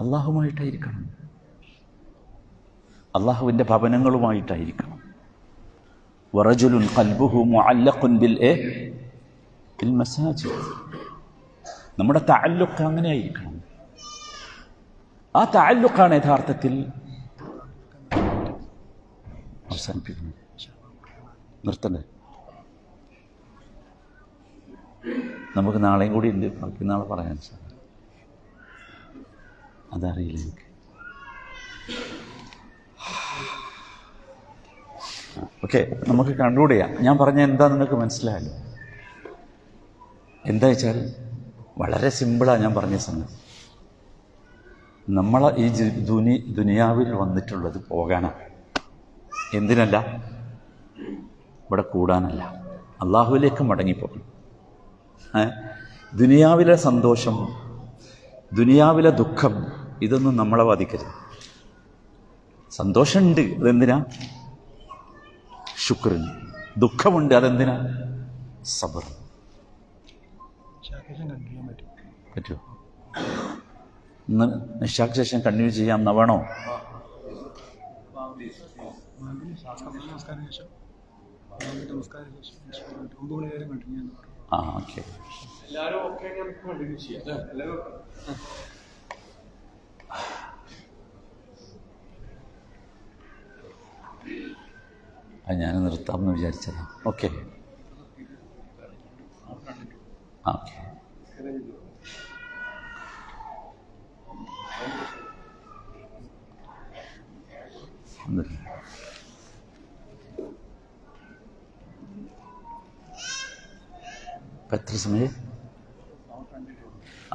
അള്ളാഹുമായിട്ടായിരിക്കണം, അള്ളാഹുവിൻ്റെ ഭവനങ്ങളുമായിട്ടായിരിക്കണം. വറജുലുൻ ഖൽബുഹു മുഅല്ലഖുൻ ബിൽ മസാജിദ്. നമ്മുടെ തഅല്ലുഖ് അങ്ങനെയായിരിക്കണം. ആ തഅല്ലുഖാണ് യഥാർത്ഥത്തിൽ അവസാനിപ്പിക്കുന്നത്. നിർത്തണ്ടേ? നമുക്ക് നാളെയും കൂടി ഉണ്ട്, ബാക്കി നാളെ പറയാൻ സാധിക്കും. അതറിയില്ല എനിക്ക്. ഓക്കെ, നമുക്ക് കൺക്ലൂഡ് ചെയ്യാം. ഞാൻ പറഞ്ഞ എന്താ നിങ്ങൾക്ക് മനസ്സിലായല്ലോ? എന്താ വെച്ചാൽ വളരെ സിമ്പിളാണ് ഞാൻ പറഞ്ഞ സംഗതി. നമ്മളെ ഈ ദുനിയാവിൽ വന്നിട്ടുള്ളത് പോകാനാണ്. എന്തിനല്ല? ഇവിടെ കൂടാനല്ല, അള്ളാഹുവിലേക്ക് മടങ്ങിപ്പോകണം. ദുനിയാവിലെ സന്തോഷം, ദുനിയാവിലെ ദുഃഖം, ഇതൊന്നും നമ്മളെ ബാധിക്കരുത്. സന്തോഷമുണ്ട്, അതെന്തിനാ? ശുക്രിന്. ദുഃഖമുണ്ട്, അതെന്തിനാ? സബർ. പറ്റുമോ? ഇന്ന് നിശാക്ക് ശേഷം കണ്ടിന്യൂ ചെയ്യാം എന്നാ വേണോ? ഓക്കെ. ഞാൻ നിർത്താമെന്ന് വിചാരിച്ചതാ. Okay, okay. ഇപ്പം എത്ര സമയം?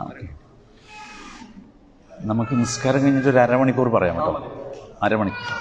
ഓക്കെ, നമുക്ക് നിസ്കാരം കഴിഞ്ഞിട്ട് ഒരു 1/2 മണിക്കൂർ പറയാം കേട്ടോ. 1/2 മണിക്കൂർ.